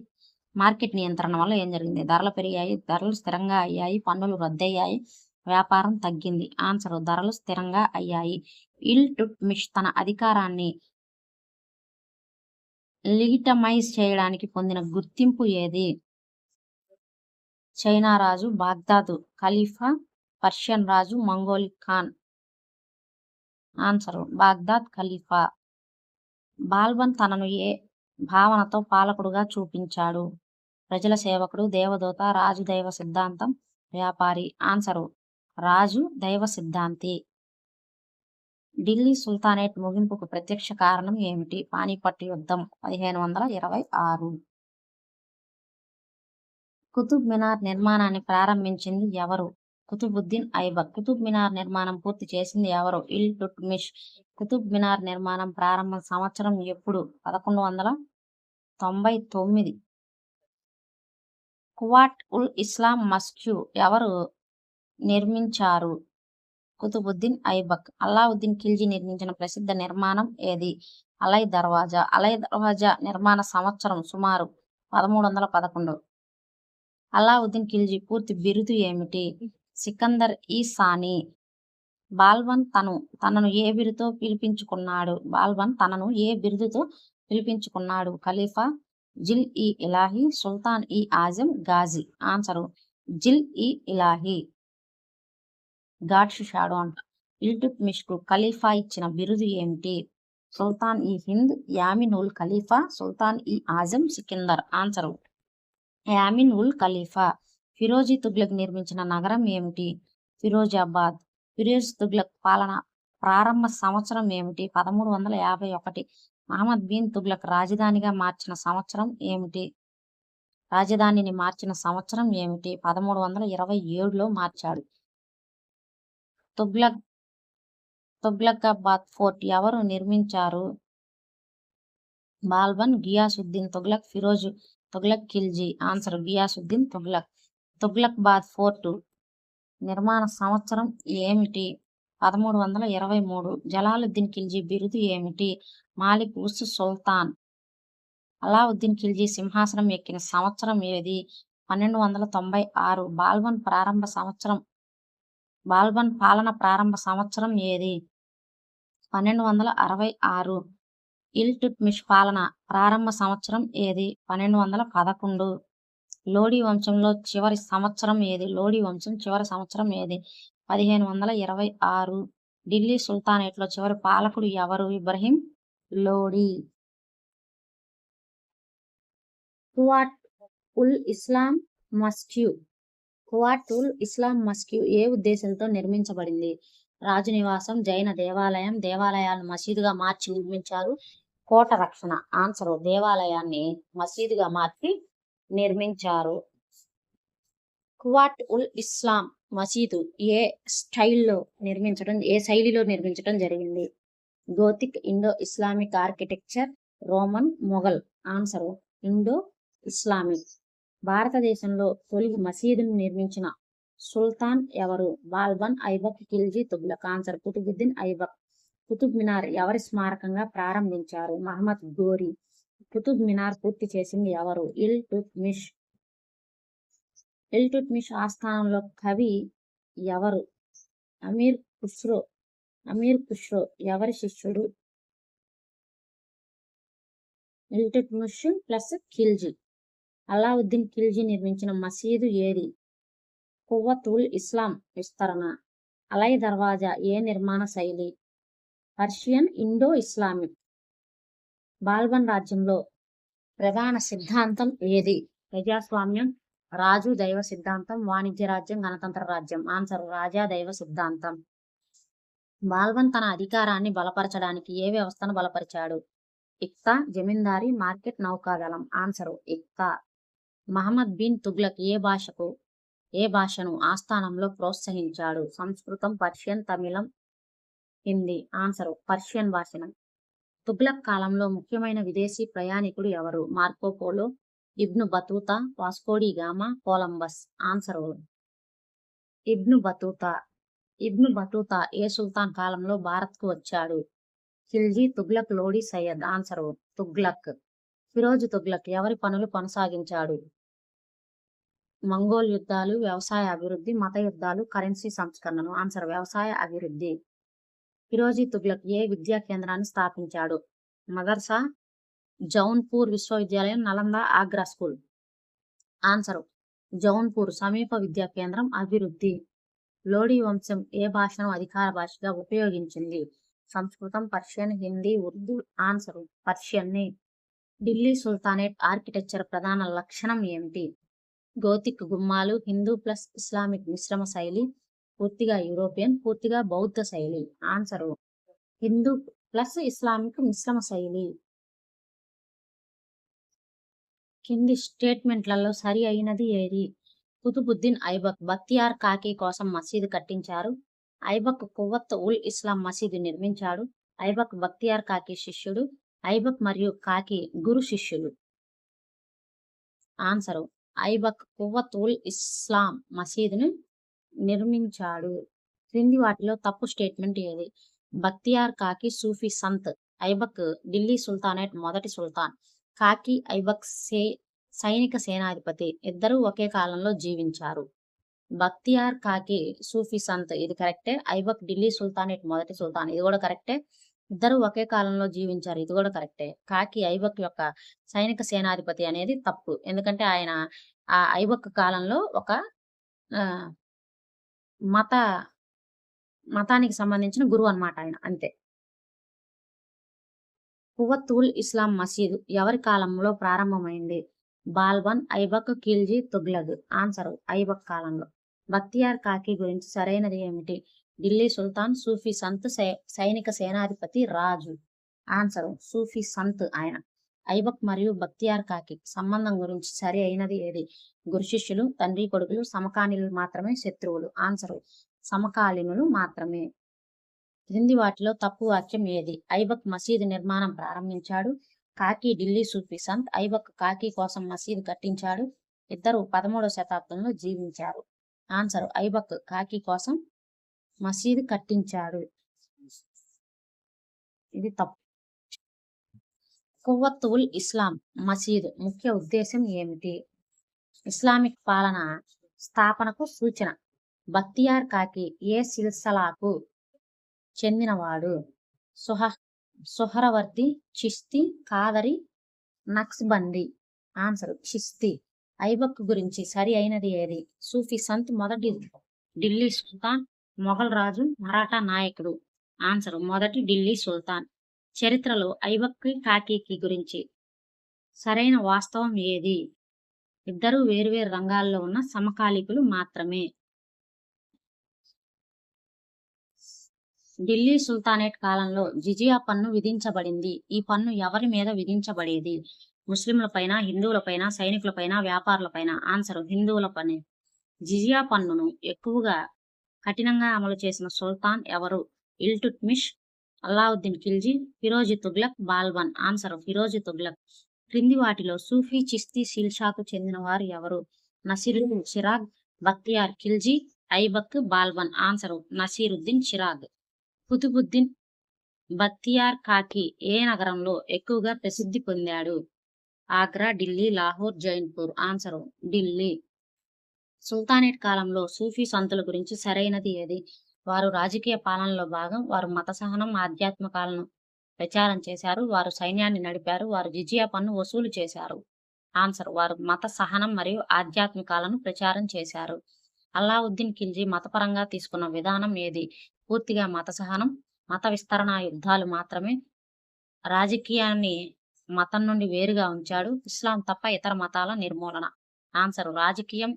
మార్కెట్ నియంత్రణ వల్ల ఏం జరిగింది? ధరలు పెరిగాయి, ధరలు స్థిరంగా అయ్యాయి, పన్నులు రద్దయ్యాయి, వ్యాపారం తగ్గింది. ఆన్సర్ ధరలు స్థిరంగా అయ్యాయి. ఇల్టుట్మిష్ తన అధికారాన్ని లిగిటమైజ్ చేయడానికి పొందిన గుర్తింపు ఏది? చైనా రాజు, బాగ్దాదు ఖలీఫా, పర్షియన్ రాజు, మంగోలిక్ ఖాన్. ఆన్సర్ బాగ్దాద్ ఖలీఫా. బాల్బన్ తనను ఏ భావనతో పాలకుడుగా చూపించాడు? ప్రజల సేవకుడు, దేవదూత, రాజు దైవ సిద్ధాంతం, వ్యాపారి. ఆన్సరు రాజు దైవ సిద్ధాంతి. ఢిల్లీ సుల్తానేట్ ముగింపుకు ప్రత్యక్ష కారణం ఏమిటి? పానీపట్ యుద్ధం 1526. కుతుబ్ మినార్ నిర్మాణాన్ని ప్రారంభించింది ఎవరు? కుతుబుద్దీన్ ఐబక్. కుతుబ్ మినార్ నిర్మాణం పూర్తి చేసింది ఎవరు? ఇల్టుట్మిష్. కుతుబ్ మినార్ నిర్మాణం ప్రారంభ సంవత్సరం ఎప్పుడు? 1199. కువాట్ ఉల్ ఇస్లాం మస్క్యూ ఎవరు నిర్మించారు? కుతుబుద్దీన్ ఐబక్. అల్లావుద్దీన్ ఖిల్జీ నిర్మించిన ప్రసిద్ధ నిర్మాణం ఏది? అలై దర్వాజా. అలై దర్వాజా నిర్మాణ సంవత్సరం సుమారు 1311. అల్లావుద్దీన్ ఖిల్జీ పూర్తి బిరుదు ఏమిటి? సికందర్ ఈ సాని. బాల్బన్ తనను ఏ బిరుదుతో పిలిపించుకున్నాడు? బాల్బన్ తనను ఏ బిరుదుతో పిలిపించుకున్నాడు? ఖలీఫా, జిల్ ఈ ఇలాహీ, సుల్తాన్ ఈ ఆజం, గాజీ. ఆన్సరు జిల్ ఈ ఇలాహీ. ఘాట్షు షాడో అంట. ఇల్టుట్మిష్ కు ఖలీఫా ఇచ్చిన బిరుదు ఏమిటి? సుల్తాన్ ఈ హింద్, యామిన్ ఉల్ ఖలీఫా, సుల్తాన్ ఈ ఆజం, సికిందర్. ఆన్సరు యామిన్ ఉల్ ఖలీఫా. ఫిరోజీ తుగ్లక్ నిర్మించిన నగరం ఏమిటి? ఫిరోజాబాద్. ఫిరోజ్ తుగ్లక్ పాలన ప్రారంభ సంవత్సరం ఏమిటి? 1351. మహమ్మద్ బిన్ తుగ్లక్ రాజధానిని మార్చిన సంవత్సరం ఏమిటి? 1327లో మార్చాడు. తుగ్లకాబాద్ ఫోర్ట్ ఎవరు నిర్మించారు? బాల్బన్, గియాసుద్దీన్ తుగ్లక్, ఫిరోజ్ తుగ్లక్, ఖిల్జీ. ఆన్సర్ గియాసుద్దీన్ తుగ్లక్. తుగ్లకాబాద్ ఫోర్టు నిర్మాణ సంవత్సరం ఏమిటి? 1323. జలాలుద్దీన్ ఖిల్జీ బిరుదు ఏమిటి? మాలిక్ ఉస్ సుల్తాన్. అలావుద్దీన్ ఖిల్జీ సింహాసనం ఎక్కిన సంవత్సరం ఏది? 1296. బాల్బన్ పాలన ప్రారంభ సంవత్సరం ఏది? 1266. ఇల్టుట్మిష్ పాలన ప్రారంభ సంవత్సరం ఏది? 1211. లోడీ వంశంలో చివరి సంవత్సరం ఏది? లోడీ వంశం చివరి సంవత్సరం ఏది? 1526. ఢిల్లీ సుల్తానేట్లో చివరి పాలకుడు ఎవరు? ఇబ్రహీం లోడీ. కువాట్ ఉల్ ఇస్లాం మస్క్యూ. కువాట్ ఉల్ ఇస్లాం మస్క్యూ ఏ ఉద్దేశంతో నిర్మించబడింది? రాజు నివాసం, జైన దేవాలయం, దేవాలయాలను మసీదుగా మార్చి నిర్మించారు, కోట రక్షణ. ఆన్సర్ దేవాలయాన్ని మసీదుగా మార్చి నిర్మించారు. కువాట్ ఉల్ ఇస్లాం మసీదు ఏ శైలిలో నిర్మించడం జరిగింది? Gothic, Indo Islamic architecture, Roman, Mughal. Answer Indo Islamic. భారతదేశంలో తొలి మసీదును నిర్మించిన సుల్తాన్ ఎవరు? బాల్బన్, ఐబక్, ఖిల్జీ, తుగ్లక్. ఆన్సర్ కుతుబుద్దీన్ ఐబక్. కుతుబ్ మినార్ ఎవరి స్మారకంగా ప్రారంభించారు? మహమ్మద్ గోరి. కుతుబ్ మినార్ పూర్తి చేసింది ఎవరు? ఇల్టుట్మిష్. ఇల్టుట్మిష్ ఆస్థానంలో కవి ఎవరు? అమీర్ ఖుస్రో ఎవరి శిష్యుడు? ఇల్టుట్మిష్ ప్లస్ ఖిల్జీ. అలావుద్దీన్ ఖిల్జీ నిర్మించిన మసీదు ఏది? కువ్వత్ ఉల్ ఇస్లాం విస్తరణ. అలై దర్వాజా ఏ నిర్మాణ శైలి? Persian Indo Islamic. బాల్బన్ రాజ్యంలో ప్రధాన సిద్ధాంతం ఏది? ప్రజాస్వామ్యం, రాజు దైవ సిద్ధాంతం, వాణిజ్య రాజ్యం, గణతంత్ర రాజ్యం. ఆన్సర్ రాజా దైవ సిద్ధాంతం. బాల్బన్ తన అధికారాన్ని బలపరచడానికి ఏ వ్యవస్థను బలపరిచాడు? ఇక్తా, జమీందారీ, మార్కెట్, నౌకాదళం. ఆన్సర్ ఇక్తా. మహమ్మద్ బిన్ తుగ్లక్ ఏ భాషను ఆస్థానంలో ప్రోత్సహించాడు? సంస్కృతం, పర్షియన్, తమిళం, హిందీ. ఆన్సర్ పర్షియన్ భాషను. తుగ్లక్ కాలంలో ముఖ్యమైన విదేశీ ప్రయాణికుడు ఎవరు? Marco Polo, Ibn Battuta, Vasco da Gama, Columbus. Answer Ibn Battuta ఏ సుల్తాన్ కాలంలో భారత్కు వచ్చాడు? ఖిల్జీ, తుగ్లక్, లోడీ, సయ్యద్. ఆన్సర్ తుగ్లక్. ఫిరోజ్ తుగ్లక్ ఎవరి పనులు కొనసాగించాడు? మంగోల్ యుద్ధాలు, వ్యవసాయ అభివృద్ధి, మత యుద్ధాలు, కరెన్సీ సంస్కరణలు. ఆన్సర్ వ్యవసాయ అభివృద్ధి. ఫిరోజీ తుగ్లక్ ఏ విద్యా కేంద్రాన్ని స్థాపించాడు? మదర్సా, జౌన్పూర్ విశ్వవిద్యాలయం, నలంద, ఆగ్రా స్కూల్. ఆన్సర్ జౌన్పూర్ సమీప విద్యా కేంద్రం అభివృద్ధి. లోడీ వంశం ఏ భాషను అధికార భాషగా ఉపయోగించింది? సంస్కృతం, పర్షియన్, హిందీ, ఉర్దూ. ఆన్సర్ పర్షియన్ని. ఢిల్లీ సుల్తానేట్ ఆర్కిటెక్చర్ ప్రధాన లక్షణం ఏమిటి? గోతిక్ గుమ్మాలు, హిందూ ప్లస్ ఇస్లామిక్ మిశ్రమ శైలి, పూర్తిగా యూరోపియన్, పూర్తిగా బౌద్ధ శైలి. ఆన్సర్ హిందూ ప్లస్ ఇస్లామిక్ మిశ్రమ శైలి. కింది స్టేట్మెంట్లలో సరి అయినది ఏది? కుతుబుద్దీన్ ఐబక్ బక్తియార్ కాకి కోసం మసీదు కట్టించారు. ఐబక్ కువ్వత్ ఉల్ ఇస్లాం మసీదు నిర్మించాడు. ఐబక్ బక్తియార్ కాకి శిష్యుడు. ఐబక్ మరియు కాకి గురు శిష్యులు. ఆన్సరు ఐబక్ కువ్వత్ ఉల్ ఇస్లాం మసీదును నిర్మించాడు. క్రింది వాటిలో తప్పు స్టేట్మెంట్ ఏది? బక్తియార్ కాకి సూఫీ సంత్. ఐబక్ ఢిల్లీ సుల్తానేట్ మొదటి సుల్తాన్. కాకి ఐబక్ సైనిక సేనాధిపతి. ఇద్దరూ ఒకే కాలంలో జీవించారు. బక్తియార్ కాకి సూఫీ సంత్ ఇది కరెక్టే. ఐబక్ ఢిల్లీ సుల్తానేట్ మొదటి సుల్తాన్ ఇది కూడా కరెక్టే. ఇద్దరు ఒకే కాలంలో జీవించారు ఇది కూడా కరెక్టే. కాకి ఐబక్ యొక్క సైనిక సేనాధిపతి అనేది తప్పు. ఎందుకంటే ఆయన ఆ ఐబక్ కాలంలో ఒక మతానికి సంబంధించిన గురువు అన్నమాట ఆయన, అంతే. కువ్వత్ ఉల్ ఇస్లాం మసీదు ఎవరి కాలంలో ప్రారంభమైంది? బాల్బన్, ఐబక్, ఖిల్జీ, తుగ్లక్. ఆన్సర్ ఐబక్ కాలంలో. బక్తియార్ కాకి గురించి సరైనది ఏమిటి? ఢిల్లీ సుల్తాన్, సూఫీ సంత్, సైనిక సేనాధిపతి, రాజు. ఆన్సర్ సూఫీ సంత్ ఆయన. ఐబక్ మరియు బక్తియార్ కాకి సంబంధం గురించి సరి అయినది ఏది? గురు శిష్యులు, తండ్రి కొడుకులు, సమకాలీనులు మాత్రమే, శత్రువులు. ఆన్సర్ సమకాలీనులు మాత్రమే. క్రింది వాటిలో తప్పు వాక్యం ఏది? ఐబక్ మసీదు నిర్మాణం ప్రారంభించాడు. కాకి ఢిల్లీ సూఫీ సంత్. ఐబక్ కాకి కోసం మసీదు కట్టించాడు. ఇద్దరు 13వ శతాబ్దంలో జీవించారు. ఆన్సర్ ఐబక్ కాకి కోసం మసీదు కట్టించాడు. ఇది తప్పు. కువ్వత్ ఉల్ ఇస్లాం మసీదు ముఖ్య ఉద్దేశం ఏమిటి? ఇస్లామిక్ పాలన స్థాపనకు సూచన. బక్తియార్ కాకి ఏ సిల్సిలాకు చెందినవాడు? సుహరవర్ది, చిస్తి, కాదరి, నక్స్బంది. ఆన్సర్ చిస్తి. ఐబక్ గురించి సరి అయినది ఏది? సూఫీ సంత్ మొదటి ఢిల్లీ సుల్తాన్, మొఘల్ రాజు, మరాఠా నాయకుడు. ఆన్సర్ మొదటి ఢిల్లీ సుల్తాన్. చరిత్రలో ఐబక్ కాకి గురించి సరైన వాస్తవం ఏది? ఇద్దరు వేరువేరు రంగాల్లో ఉన్న సమకాలీకులు మాత్రమే. ఢిల్లీ సుల్తానేట్ కాలంలో జిజియా పన్ను విధించబడింది. ఈ పన్ను ఎవరి మీద విధించబడేది? ముస్లింలపైన, హిందువులపైన, సైనికులపైన, వ్యాపారులపైన. ఆన్సర్ హిందువులపైన. జిజియా పన్నును ఎక్కువగా కఠినంగా అమలు చేసిన సుల్తాన్ ఎవరు? ఇల్టుట్మిష్, అల్లావుద్దీన్ ఖిల్జీ, ఫిరోజి తుగ్లక్, బాల్బన్. ఆన్సర్ ఫిరోజి తుగ్లక్. క్రింది వాటిలో సూఫీ చిస్తి సిల్షాకు చెందిన వారు ఎవరు? నసీరుద్దీన్ చిరాగ్, బక్తియార్ ఖిల్జీ, ఐబక్, బాల్బన్. ఆన్సర్ నసీరుద్దీన్ చిరాగ్. కుతుబుద్దీన్ బక్తియార్ కాకి ఏ నగరంలో ఎక్కువగా ప్రసిద్ధి పొందాడు? ఆగ్రా, ఢిల్లీ, లాహోర్, జైన్పూర్. ఆన్సర్ ఢిల్లీ. సుల్తానేట్ కాలంలో సూఫీ సంతుల గురించి సరైనది ఏది? వారు రాజకీయ పాలనలో భాగం. వారు మత సహనం, ఆధ్యాత్మికాలను ప్రచారం చేశారు. వారు సైన్యాన్ని నడిపారు. వారు జిజియా పన్ను వసూలు చేశారు. ఆన్సర్ వారు మత సహనం మరియు ఆధ్యాత్మికాలను ప్రచారం చేశారు. అల్లావుద్దీన్ ఖిల్జీ మతపరంగా తీసుకున్న విధానం ఏది? పూర్తిగా మత సహనం, మత విస్తరణ యుద్ధాలు మాత్రమే. రాజకీయాన్ని మతం నుండి వేరుగా ఉంచాడు. ఇస్లాం తప్ప ఇతర మతాల నిర్మూలన. ఆన్సర్ రాజకీయం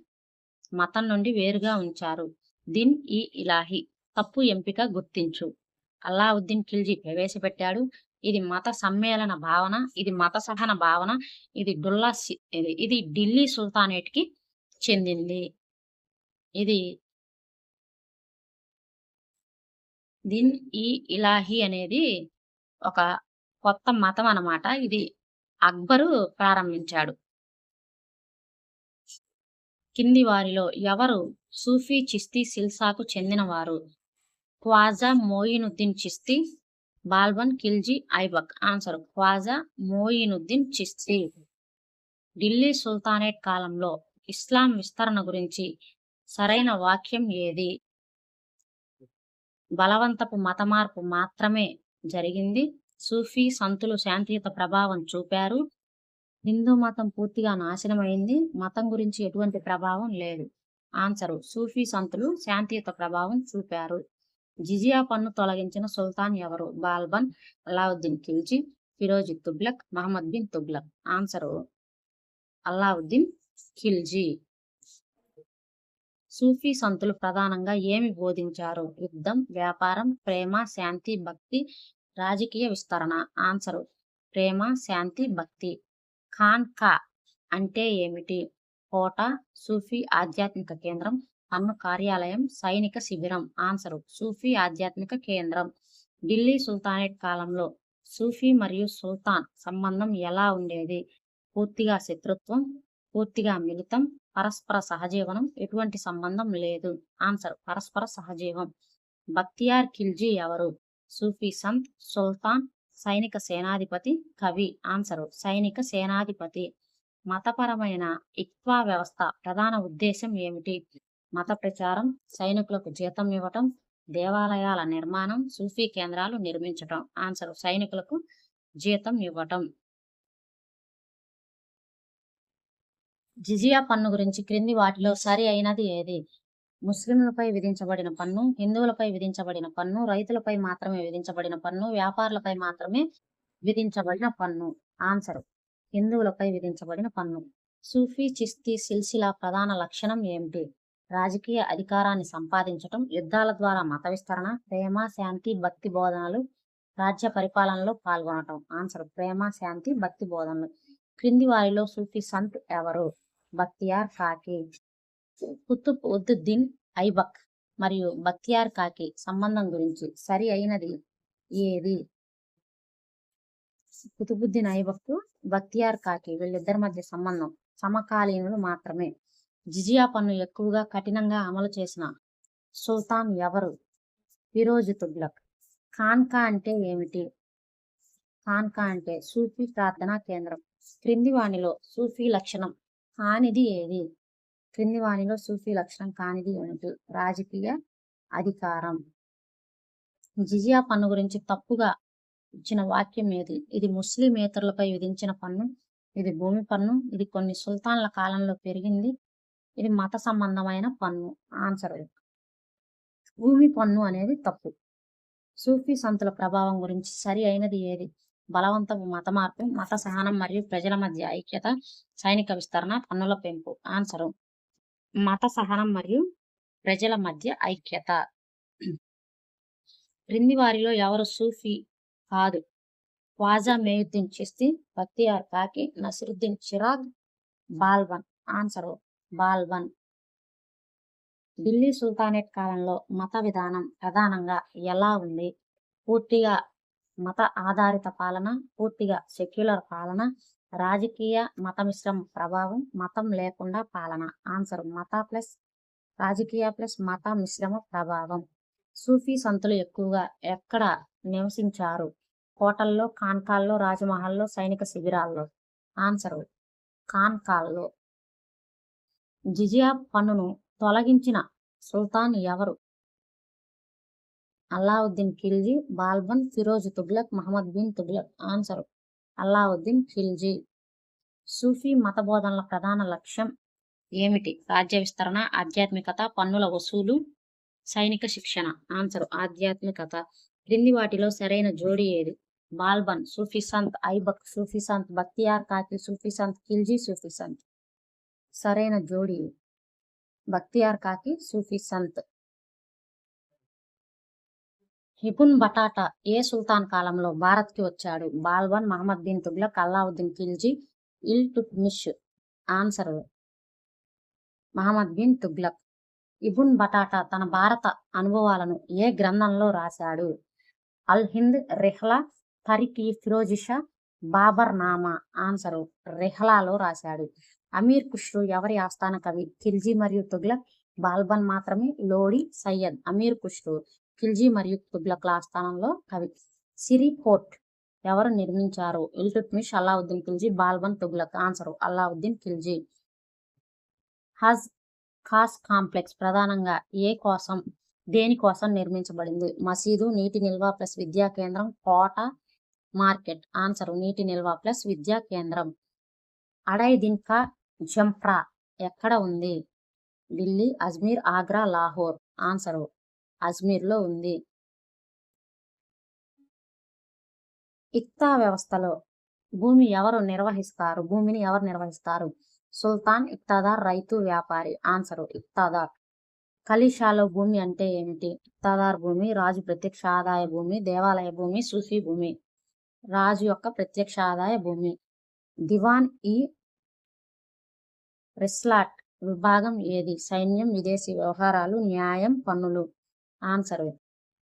మతం నుండి వేరుగా ఉంచారు. దిన్ ఈ ఇలాహి తప్పు ఎంపిక గుర్తించు. అల్లావుద్దీన్ ఖిల్జీ ప్రవేశపెట్టాడు. ఇది మత సమ్మేళన భావన, ఇది మత సహన భావన, ఇది ఢిల్లీ సుల్తానేట్ కి చెందింది. ఇది దిన్ ఈ ఇలాహి అనేది ఒక కొత్త మతం అన్నమాట. ఇది అక్బరు ప్రారంభించాడు. కింది వారిలో ఎవరు సూఫీ చిస్తి సిల్సాకు చెందినవారు? ఖ్వాజా మోయినుద్దీన్ చిస్తి, బాల్బన్, ఖిల్జీ, ఐబక్. ఆన్సర్ ఖ్వాజా మోయినుద్దీన్ చిస్తి. ఢిల్లీ సుల్తానేట్ కాలంలో ఇస్లాం విస్తరణ గురించి సరైన వాక్యం ఏది? బలవంతపు మత మార్పు మాత్రమే జరిగింది. సూఫీ సంతులు శాంతియుత ప్రభావం చూపారు. హిందూ మతం పూర్తిగా నాశనమైంది. మతం గురించి ఎటువంటి ప్రభావం లేదు. ఆన్సరు సూఫీ సంతులు శాంతియుత ప్రభావం చూపారు. జిజియా పన్ను తొలగించిన సుల్తాన్ ఎవరు? బాల్బన్, అలావుద్దీన్ ఖిల్జీ, ఫిరోజ్ తుగ్లక్, మహమ్మద్ బిన్ తుగ్లక్. ఆన్సరు అలావుద్దీన్ ఖిల్జీ. సూఫీ సంతులు ప్రధానంగా ఏమి బోధించారు? యుద్ధం, వ్యాపారం, ప్రేమ, శాంతి, భక్తి, రాజకీయ విస్తరణ. ఆన్సరు ప్రేమ, శాంతి, భక్తి. ఖాన్కా అంటే ఏమిటి? కోట, సూఫీ ఆధ్యాత్మిక కేంద్రం, పన్ను కార్యాలయం, సైనిక శిబిరం. ఆన్సరు సూఫీ ఆధ్యాత్మిక కేంద్రం. ఢిల్లీ సుల్తానేట్ కాలంలో సూఫీ మరియు సుల్తాన్ సంబంధం ఎలా ఉండేది? పూర్తిగా శత్రుత్వం, పూర్తిగా మిళితం, పరస్పర సహజీవనం, ఎటువంటి సంబంధం లేదు. ఆన్సర్ పరస్పర సహజీవం. బక్తియార్ ఖిల్జీ ఎవరు? సూఫీ సంత్, సుల్తాన్, సైనిక సేనాధిపతి, కవి. ఆన్సరు సైనిక సేనాధిపతి. మతపరమైన ఇక్వా వ్యవస్థ ప్రధాన ఉద్దేశం ఏమిటి? మత ప్రచారం, సైనికులకు జీతం ఇవ్వటం, దేవాలయాల నిర్మాణం, సూఫీ కేంద్రాలు నిర్మించటం. ఆన్సరు సైనికులకు జీతం ఇవ్వటం. జిజియా పన్ను గురించి క్రింది వాటిలో సరి అయినది ఏది? ముస్లింలపై విధించబడిన పన్ను, హిందువులపై విధించబడిన పన్ను, రైతులపై మాత్రమే విధించబడిన పన్ను, వ్యాపారులపై మాత్రమే విధించబడిన పన్ను. ఆన్సర్ హిందువులపై విధించబడిన పన్ను. సూఫీ చిస్తీ సిల్సిలా ప్రధాన లక్షణం ఏమిటి? రాజకీయ అధికారాన్ని సంపాదించటం, యుద్ధాల ద్వారా మత విస్తరణ, ప్రేమ, శాంతి, భక్తి బోధనలు, రాజ్య పరిపాలనలో పాల్గొనటం. ఆన్సర్ ప్రేమ, శాంతి, భక్తి బోధనలు. క్రింది వారిలో సూఫీ సంత్ ఎవరు? బక్తియార్ కాకి. కుతుబ్ ఉద్దీన్ ఐబక్ మరియు బక్తియార్ కాకి సంబంధం గురించి సరి అయినది ఏది? కుతుబుద్దీన్ ఐబక్, బక్తియార్ కాకి వీళ్ళిద్దరి మధ్య సంబంధం సమకాలీనులు మాత్రమే. జిజియా పన్ను ఎక్కువగా కఠినంగా అమలు చేసిన సుల్తాన్ ఎవరు? ఫిరోజ్ తుగ్లక్. ఖాన్కా అంటే ఏమిటి? ఖాన్కా అంటే సూఫీ ప్రార్థనా కేంద్రం. క్రింది వానిలో సూఫీ లక్షణం కానిది ఏది? క్రింది వానిలో సూఫీ లక్షణం కానిది ఏమిటి? రాజకీయ అధికారం. జిజియా పన్ను గురించి తప్పుగా ఇచ్చిన వాక్యం ఏది? ఇది ముస్లిమేతరులపై విధించిన పన్ను, ఇది భూమి పన్ను, ఇది కొన్ని సుల్తాన్ల కాలంలో పెరిగింది, ఇది మత సంబంధమైన పన్ను. ఆన్సర్ భూమి పన్ను అనేది తప్పు. సూఫీ సంతుల ప్రభావం గురించి సరి అయినది ఏది? బలవంతపు మత మార్పు, మత సహనం మరియు ప్రజల మధ్య ఐక్యత, సైనిక విస్తరణ, పన్నుల పెంపు. ఆన్సరు మత సహనం మరియు ప్రజల మధ్య ఐక్యత. క్రింది వారిలో ఎవరు సూఫీ కాదు? ఖ్వాజా మెయుద్దీన్ చిస్తీ, బక్తియార్ కాకి, నసిరుద్దీన్ చిరాగ్, బాల్బన్. ఆన్సరు బాల్బన్. ఢిల్లీ సుల్తానేట్ కాలంలో మత విధానం ప్రధానంగా ఎలా ఉంది? పూర్తిగా మత ఆధారిత పాలన, పూర్తిగా సెక్యులర్ పాలన, రాజకీయ మత మిశ్రమ ప్రభావం, మతం లేకుండా పాలన. ఆన్సర్ మత ప్లస్ రాజకీయ ప్లస్ మత మిశ్రమ ప్రభావం. సూఫీ సంతులు ఎక్కువగా ఎక్కడ నివసించారు? కోటల్లో, ఖాన్కాల్లో, రాజమహల్లో, సైనిక శిబిరాల్లో. ఆన్సర్ ఖాన్కాల్లో. జిజియా పన్నును తొలగించిన సుల్తాన్ ఎవరు? అలావుద్దీన్ ఖిల్జీ, బాల్బన్, ఫిరోజ్ తుగ్లక్, మహమ్మద్ బిన్ తుగ్లక్. ఆన్సర్ అలావుద్దీన్ ఖిల్జీ. సూఫీ మత బోధనల ప్రధాన లక్ష్యం ఏమిటి? రాజ్య విస్తరణ, ఆధ్యాత్మికత, పన్నుల వసూలు, సైనిక శిక్షణ. ఆన్సర్ ఆధ్యాత్మికత. క్రింది వాటిలో సరైన జోడి ఏది? బాల్బన్ సూఫీ సంత్, ఐబక్ సూఫీ సంత్, బక్తియార్ కాకి సూఫీ సంత్, ఖిల్జీ సూఫీ సంత్. సరైన జోడి బక్తియార్ కాకి సూఫీ సంత్. ఇబున్ బటాటా ఏ సుల్తాన్ కాలంలో భారత్కి వచ్చాడు? Balban, Muhammad bin Tughlaq, Alauddin Khilji, Iltutmish. Answer Muhammad bin Tughlaq. Ibn Battuta తన భారత అనుభవాలను ఏ గ్రంథంలో రాశాడు? అల్ హింద్ రెహ్లా, తరిక్ ఇ ఫిరోజిషా, బాబర్ నామా. ఆన్సరు రెహ్లాలో రాశాడు. అమీర్ ఖుష్రు ఎవరి ఆస్థాన కవి? ఖిల్జీ మరియు తుగ్లక్, బాల్బన్ మాత్రమే. లోడి సయ్యద్. అమీర్ ఖుష్రు ఖిల్జీ మరియు తుగ్లక్ల ఆస్థానంలో కవి. సిరి ఫోర్ట్ ఎవరు నిర్మించారు? ఇల్టుట్మిష్, అలావుద్దీన్ ఖిల్జీ, బాల్బన్, తుగ్లక్. ఆన్సరు అలావుద్దీన్ ఖిల్జీ. హజ్ ఖాస్ కాంప్లెక్స్ ప్రధానంగా దేని కోసం నిర్మించబడింది? మసీదు, నీటి నిల్వ ప్లస్ విద్యా కేంద్రం, కోట, మార్కెట్. ఆన్సర్ నీటి నిల్వ ప్లస్ విద్యా కేంద్రం. అడై దిన్ కా జంప్రా ఎక్కడ ఉంది? ఢిల్లీ, అజ్మీర్, ఆగ్రా, లాహోర్. ఆన్సర్ అజ్మీర్లో ఉంది. ఇక్తా వ్యవస్థలో భూమిని ఎవరు నిర్వహిస్తారు? సుల్తాన్, ఇక్తాదార్, రైతు, వ్యాపారి. ఆన్సర్ ఇక్తాదార్. ఖలీషాలో భూమి అంటే ఏమిటి? ఇక్తాదార్ భూమి, రాజు ప్రత్యక్ష ఆదాయ భూమి, దేవాలయ భూమి, సూఫీ భూమి. రాజు యొక్క ప్రత్యక్ష ఆదాయ భూమి. దివాన్ ఈ రిస్లాట్ విభాగం ఏది? సైన్యం, విదేశీ వ్యవహారాలు, న్యాయం, పన్నులు. ఆన్సర్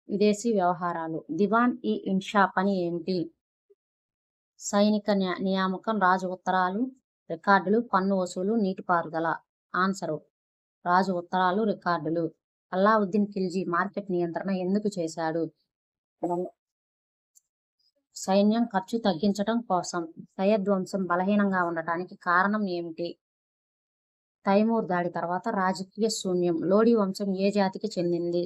విదేశీ వ్యవహారాలు. దివాన్ ఈ ఇన్షా పని ఏమిటి? సైనిక నియామకం, రాజు ఉత్తరాలు, రికార్డులు, పన్ను వసూలు, నీటిపారుదల. ఆన్సర్ రాజు ఉత్తరాలు, రికార్డులు. అల్లావుద్దీన్ ఖిల్జీ మార్కెట్ నియంత్రణ ఎందుకు చేశాడు? సైన్యం ఖర్చు తగ్గించడం కోసం. సయ్యద్ వంశం బలహీనంగా ఉండటానికి కారణం ఏమిటి? తైమూర్ దాడి తర్వాత రాజకీయ శూన్యం. లోడీ వంశం ఏ జాతికి చెందింది?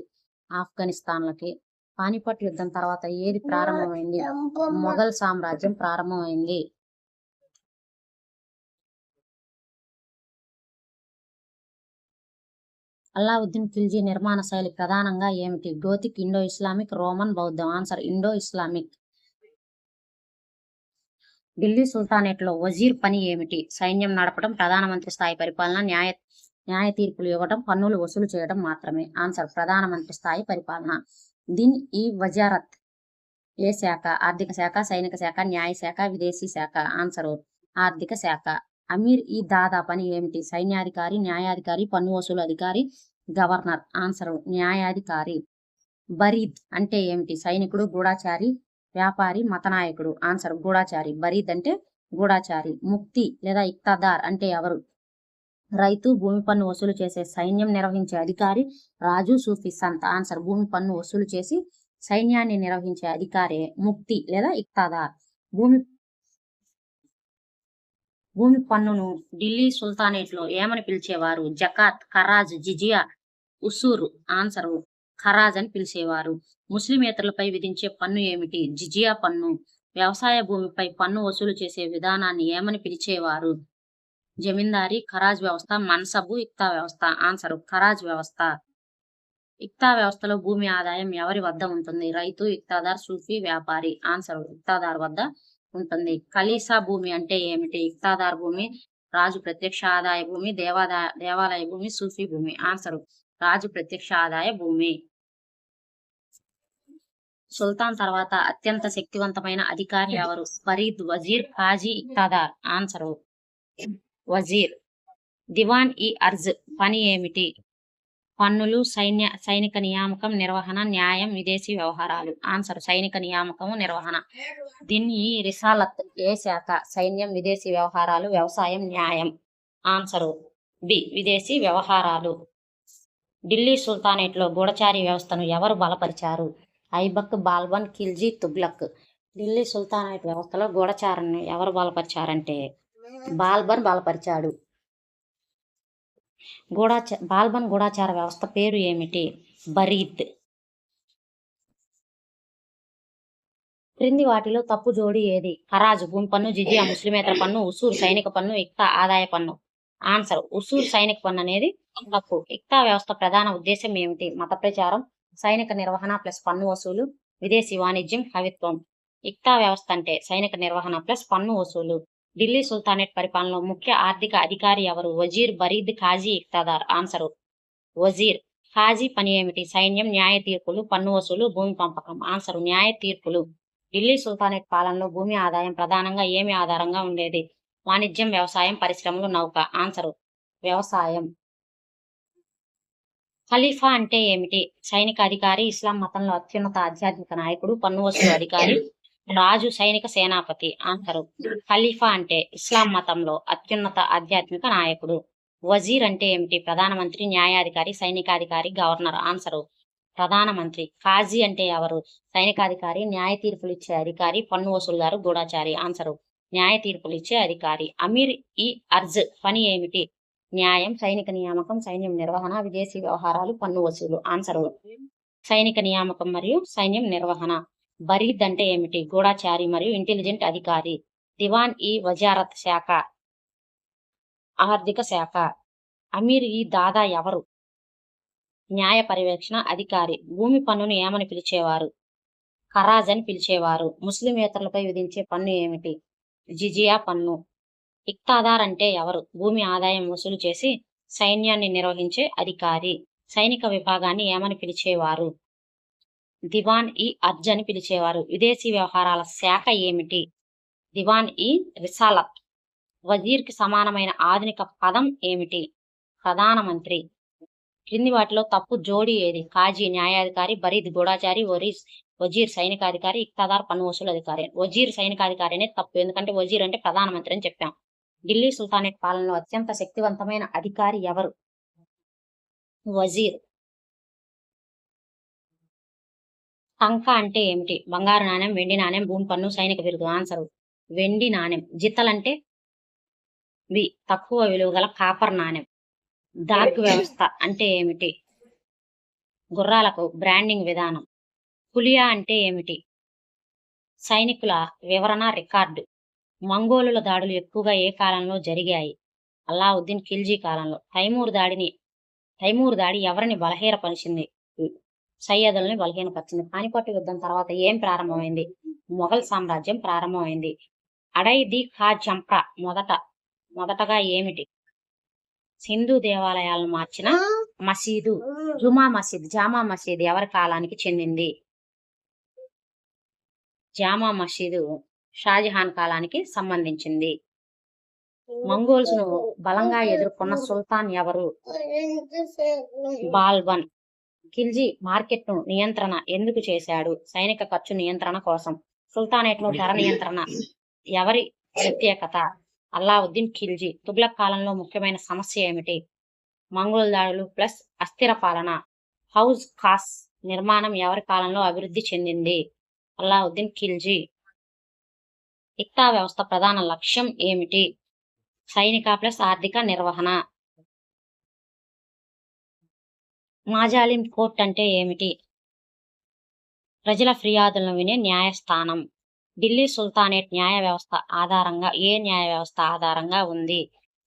ఆఫ్ఘనిస్తాన్లకి. పానిపట్ యుద్ధం తర్వాత ఏది ప్రారంభమైంది? మొఘల్ సామ్రాజ్యం ప్రారంభమైంది. అల్లావుద్దీన్ ఖిల్జీ నిర్మాణ శైలి ప్రధానంగా ఏమిటి? గోతిక్, ఇండో ఇస్లామిక్, రోమన్, బౌద్ధం. Answer Indo Islamic. ఢిల్లీ సుల్తానేట్లో వజీర్ పని ఏమిటి? సైన్యం నడపడం, ప్రధానమంత్రి స్థాయి పరిపాలన, న్యాయ తీర్పులు ఇవ్వడం, పన్నులు వసూలు చేయడం మాత్రమే. ఆన్సర్ ప్రధానమంత్రి స్థాయి పరిపాలన. దిన్ ఈ వజారత్ ఏ శాఖ? ఆర్థిక శాఖ, సైనిక శాఖ, న్యాయ శాఖ, విదేశీ శాఖ. ఆన్సర్ ఆర్థిక శాఖ. అమీర్ ఈ దాదా పని ఏమిటి? సైన్యాధికారి, న్యాయాధికారి, పన్ను వసూలు అధికారి, గవర్నర్. ఆన్సర్ న్యాయాధికారి. బరీద్ అంటే ఏమిటి? సైనికుడు, గూఢాచారి, వ్యాపారి, మతనాయకుడు. ఆన్సర్ గూఢాచారి. బరీద్ అంటే గూఢాచారి. ముక్తి లేదా ఇక్తాదార్ అంటే ఎవరు? రైతు, భూమి పన్ను వసూలు చేసే సైన్యం నిర్వహించే అధికారి, రాజు, సూఫీ, సంత్. ఆన్సర్ భూమి పన్ను వసూలు చేసి సైన్యాన్ని నిర్వహించే అధికారే ముక్తి లేదా ఇక్తాదార్. భూమి పన్నును ఢిల్లీ సుల్తానేట్లో ఏమని పిలిచేవారు? జకాత్, ఖరాజ్, జిజియా, ఉసూరు. ఆన్సర్ ఖరాజ్ అని పిలిచేవారు. ముస్లిమేతరులపై విధించే పన్ను ఏమిటి? జిజియా పన్ను. వ్యవసాయ భూమిపై పన్ను వసూలు చేసే విధానాన్ని ఏమని పిలిచేవారు? జమీందారీ, ఖరాజ్ వ్యవస్థ, మన్సబు, ఇక్తా వ్యవస్థ. ఆన్సర్ ఖరాజ్ వ్యవస్థ. ఇక్తా వ్యవస్థలో భూమి ఆదాయం ఎవరి వద్ద ఉంటుంది? రైతు, ఇక్తాదార్, సూఫీ, వ్యాపారి. ఆన్సర్ ఇక్తాదార్ వద్ద ఉంటుంది. ఖలీసా భూమి అంటే ఏమిటి? ఇక్తాదార్ భూమి, రాజు ప్రత్యక్ష ఆదాయ భూమి, దేవాలయ భూమి, సూఫీ భూమి. ఆన్సర్ రాజు ప్రత్యక్ష ఆదాయ భూమి. సుల్తాన్ తర్వాత అత్యంత శక్తివంతమైన అధికారి ఎవరు? ఫరీద్, వజీర్, ఖాజీ, ఇక్తాదార్. ఆన్సర్ వజీర్. దివాన్ ఈ అర్జ్ పని ఏమిటి? పన్నులు, సైనిక నియామకం, నిర్వహణ, న్యాయం, విదేశీ వ్యవహారాలు. ఆన్సర్ సైనిక నియామకము, నిర్వహణ. దిన్ ఈ రిసాలత్ ఏ శాఖ? సైన్యం, విదేశీ వ్యవహారాలు, వ్యవసాయం, న్యాయం. ఆన్సర్ బి విదేశీ వ్యవహారాలు. ఢిల్లీ సుల్తానేట్లో గూఢచారి వ్యవస్థను ఎవరు బలపరిచారు? ఐబక్, బాల్బన్, ఖిల్జీ, తుగ్లక్. ఢిల్లీ సుల్తానేట్ వ్యవస్థలో గూఢచారాన్ని ఎవరు బలపరిచారంటే బాల్బన్ బలపరిచాడు. బాల్బన్ గూఢచార వ్యవస్థ పేరు ఏమిటి? బరీద్. క్రింది వాటిలో తప్పు జోడి ఏది? ఖరాజు భూమి పన్ను, జిజియా ముస్లిమేతర పన్ను, ఉసూర్ సైనిక పన్ను, ఇక్తా ఆదాయ పన్ను. ఆన్సర్ ఉసూర్ సైనిక పన్ను అనేది తప్పు. ఇక్తా వ్యవస్థ ప్రధాన ఉద్దేశం ఏమిటి? మత ప్రచారం, సైనిక నిర్వహణ ప్లస్ పన్ను వసూలు, విదేశీ వాణిజ్యం, కవిత్వం. ఇక్తా వ్యవస్థ అంటే సైనిక నిర్వహణ ప్లస్ పన్ను వసూలు. ఢిల్లీ సుల్తానేట్ పరిపాలనలో ముఖ్య ఆర్థిక అధికారి ఎవరు? వజీర్, బరీద్, ఖాజీ, ఇక్తాదార్. ఆన్సర్ వజీర్. ఖాజీ పని ఏమిటి? సైన్యం, న్యాయ తీర్పులు, పన్ను వసూలు, భూమి పంపకం. ఆన్సర్ న్యాయ తీర్పులు. ఢిల్లీ సుల్తానేట్ పాలనలో భూమి ఆదాయం ప్రధానంగా ఏమి ఆధారంగా ఉండేది? వాణిజ్యం, వ్యవసాయం, పరిశ్రమలు, నౌక. ఆన్సర్ వ్యవసాయం. ఖలీఫా అంటే ఏమిటి? సైనిక అధికారి, ఇస్లాం మతంలో అత్యున్నత ఆధ్యాత్మిక నాయకుడు, పన్ను వసూలు అధికారి, రాజు, సైనిక సేనాపతి. ఆన్సర్ ఖలీఫా అంటే ఇస్లాం మతంలో అత్యున్నత ఆధ్యాత్మిక నాయకుడు. వజీర్ అంటే ఏమిటి? ప్రధానమంత్రి, న్యాయాధికారి, సైనికాధికారి, గవర్నర్. ఆన్సర్ ప్రధానమంత్రి. ఖాజీ అంటే ఎవరు? సైనికాధికారి, న్యాయ తీర్పులు ఇచ్చే అధికారి, పన్ను వసూలుదారు, గూఢచారి. ఆన్సర్ న్యాయ తీర్పులు ఇచ్చే అధికారి. అమీర్ ఈ అర్జ్ పని ఏమిటి? న్యాయం, సైనిక నియామకం, సైన్యం నిర్వహణ, విదేశీ వ్యవహారాలు, పన్ను వసూలు. ఆన్సర్ సైనిక నియామకం మరియు సైన్యం నిర్వహణ. బరీద్ అంటే ఏమిటి? గూఢచారి మరియు ఇంటెలిజెంట్ అధికారి. దివాన్ ఈ వజారత్ శాఖ, ఆర్థిక శాఖ. అమీర్ ఈ దాదా ఎవరు? న్యాయ పర్యవేక్షణ అధికారి. భూమి పన్నును ఏమని పిలిచేవారు? ఖరాజ్ అని పిలిచేవారు. ముస్లిమేతరులపై విధించే పన్ను ఏమిటి? జిజియా పన్ను. ఇక్తాదార్ అంటే ఎవరు? భూమి ఆదాయం వసూలు చేసి సైన్యాన్ని నిర్వహించే అధికారి. సైనిక విభాగాన్ని ఏమని పిలిచేవారు? దివాన్ ఈ అర్జ్ అని పిలిచేవారు. విదేశీ వ్యవహారాల శాఖ ఏమిటి? దివాన్ ఈ రిసాలత్. వజీర్కి సమానమైన ఆధునిక పదం ఏమిటి? ప్రధానమంత్రి. క్రింది వాటిలో తప్పు జోడి ఏది? కాజీ న్యాయాధికారి, బరీద్ గూఢాచారి, వజీర్ సైనికాధికారి, ఇక్తాదార్ పన్ను వసూలు అధికారి. వజీర్ సైనికాధికారి అనేది తప్పు, ఎందుకంటే వజీర్ అంటే ప్రధానమంత్రి అని చెప్పాం. ఢిల్లీ సుల్తానేట్ పాలనలో అత్యంత శక్తివంతమైన అధికారి ఎవరు? వజీర్. టంకా అంటే ఏమిటి? బంగారు నాణెం, వెండి నాణెం, భూమి పన్ను, సైనిక బిరుదు. ఆన్సర్ వెండి నాణెం. జిత్తల్ అంటే తక్కువ విలువ గల కాపర్ నాణెం. డాక్ వ్యవస్థ అంటే ఏమిటి? గుర్రాలకు బ్రాండింగ్ విధానం. కులియా అంటే ఏమిటి? సైనికుల వివరణ రికార్డు. మంగోలుల దాడులు ఎక్కువగా ఏ కాలంలో జరిగాయి? అల్లావుద్దీన్ ఖిల్జీ కాలంలో. తైమూర్ దాడి ఎవరిని బలహీనపరిచింది? సయ్యదుల్ని బలహీనపరిచింది. పానిపట్టు యుద్ధం తర్వాత ఏం ప్రారంభమైంది? మొఘల్ సామ్రాజ్యం ప్రారంభమైంది. అడై ది ఖా జంప్రా మొదటగా ఏమిటి? సింధు దేవాలయాలను మార్చిన మసీదు. జామా మసీద్ ఎవరి కాలానికి చెందింది? జామా మసీదు షాజహాన్ కాలానికి సంబంధించింది. మంగోల్స్ ను బలంగా ఎదుర్కొన్న సుల్తాన్ ఎవరు? బాల్బన్. ఖిల్జీ మార్కెట్ ను నియంత్రణ ఎందుకు చేశాడు? సైనిక ఖర్చు నియంత్రణ కోసం. సుల్తానేట్ లో ధర నియంత్రణ ఎవరి ప్రత్యేకత? అల్లావుద్దీన్ ఖిల్జీ. తుగ్లక్ కాలంలో ముఖ్యమైన సమస్య ఏమిటి? మంగోల్ దాడులు ప్లస్ అస్థిర పాలన. హౌజ్ ఖాస్ నిర్మాణం ఎవరి కాలంలో అభివృద్ధి చెందింది? అల్లావుద్దీన్ ఖిల్జీ. ఇక్తా వ్యవస్థ ప్రధాన లక్ష్యం ఏమిటి? సైనిక ప్లస్ ఆర్థిక నిర్వహణ. మాజాలిం కోర్ట్ అంటే ఏమిటి? ప్రజల ఫిర్యాదులను వినే న్యాయస్థానం. ఢిల్లీ సుల్తానేట్ న్యాయ వ్యవస్థ ఆధారంగా ఉంది?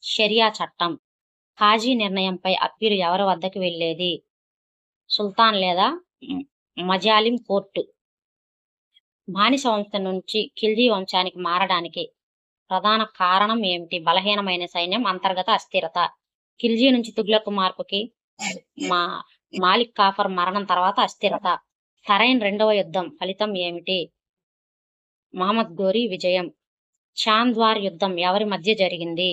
షరియా చట్టం. కాజీ నిర్ణయంపై అప్పీలు ఎవరి వద్దకు వెళ్లేది? సుల్తాన్ లేదా మజాలిం కోర్టు. బానిస వంశం నుంచి ఖిల్జీ వంశానికి మారడానికి ప్రధాన కారణం ఏమిటి? బలహీనమైన సైన్యం, అంతర్గత అస్థిరత. ఖిల్జీ నుంచి తుగ్లక్ మార్పుకి మాలిక్ కాఫర్ మరణం తర్వాత అస్థిరత. సరైన్ రెండవ యుద్ధం ఫలితం ఏమిటి? మహమ్మద్ గోరీ విజయం. చాంద్వార్ యుద్ధం ఎవరి మధ్య జరిగింది?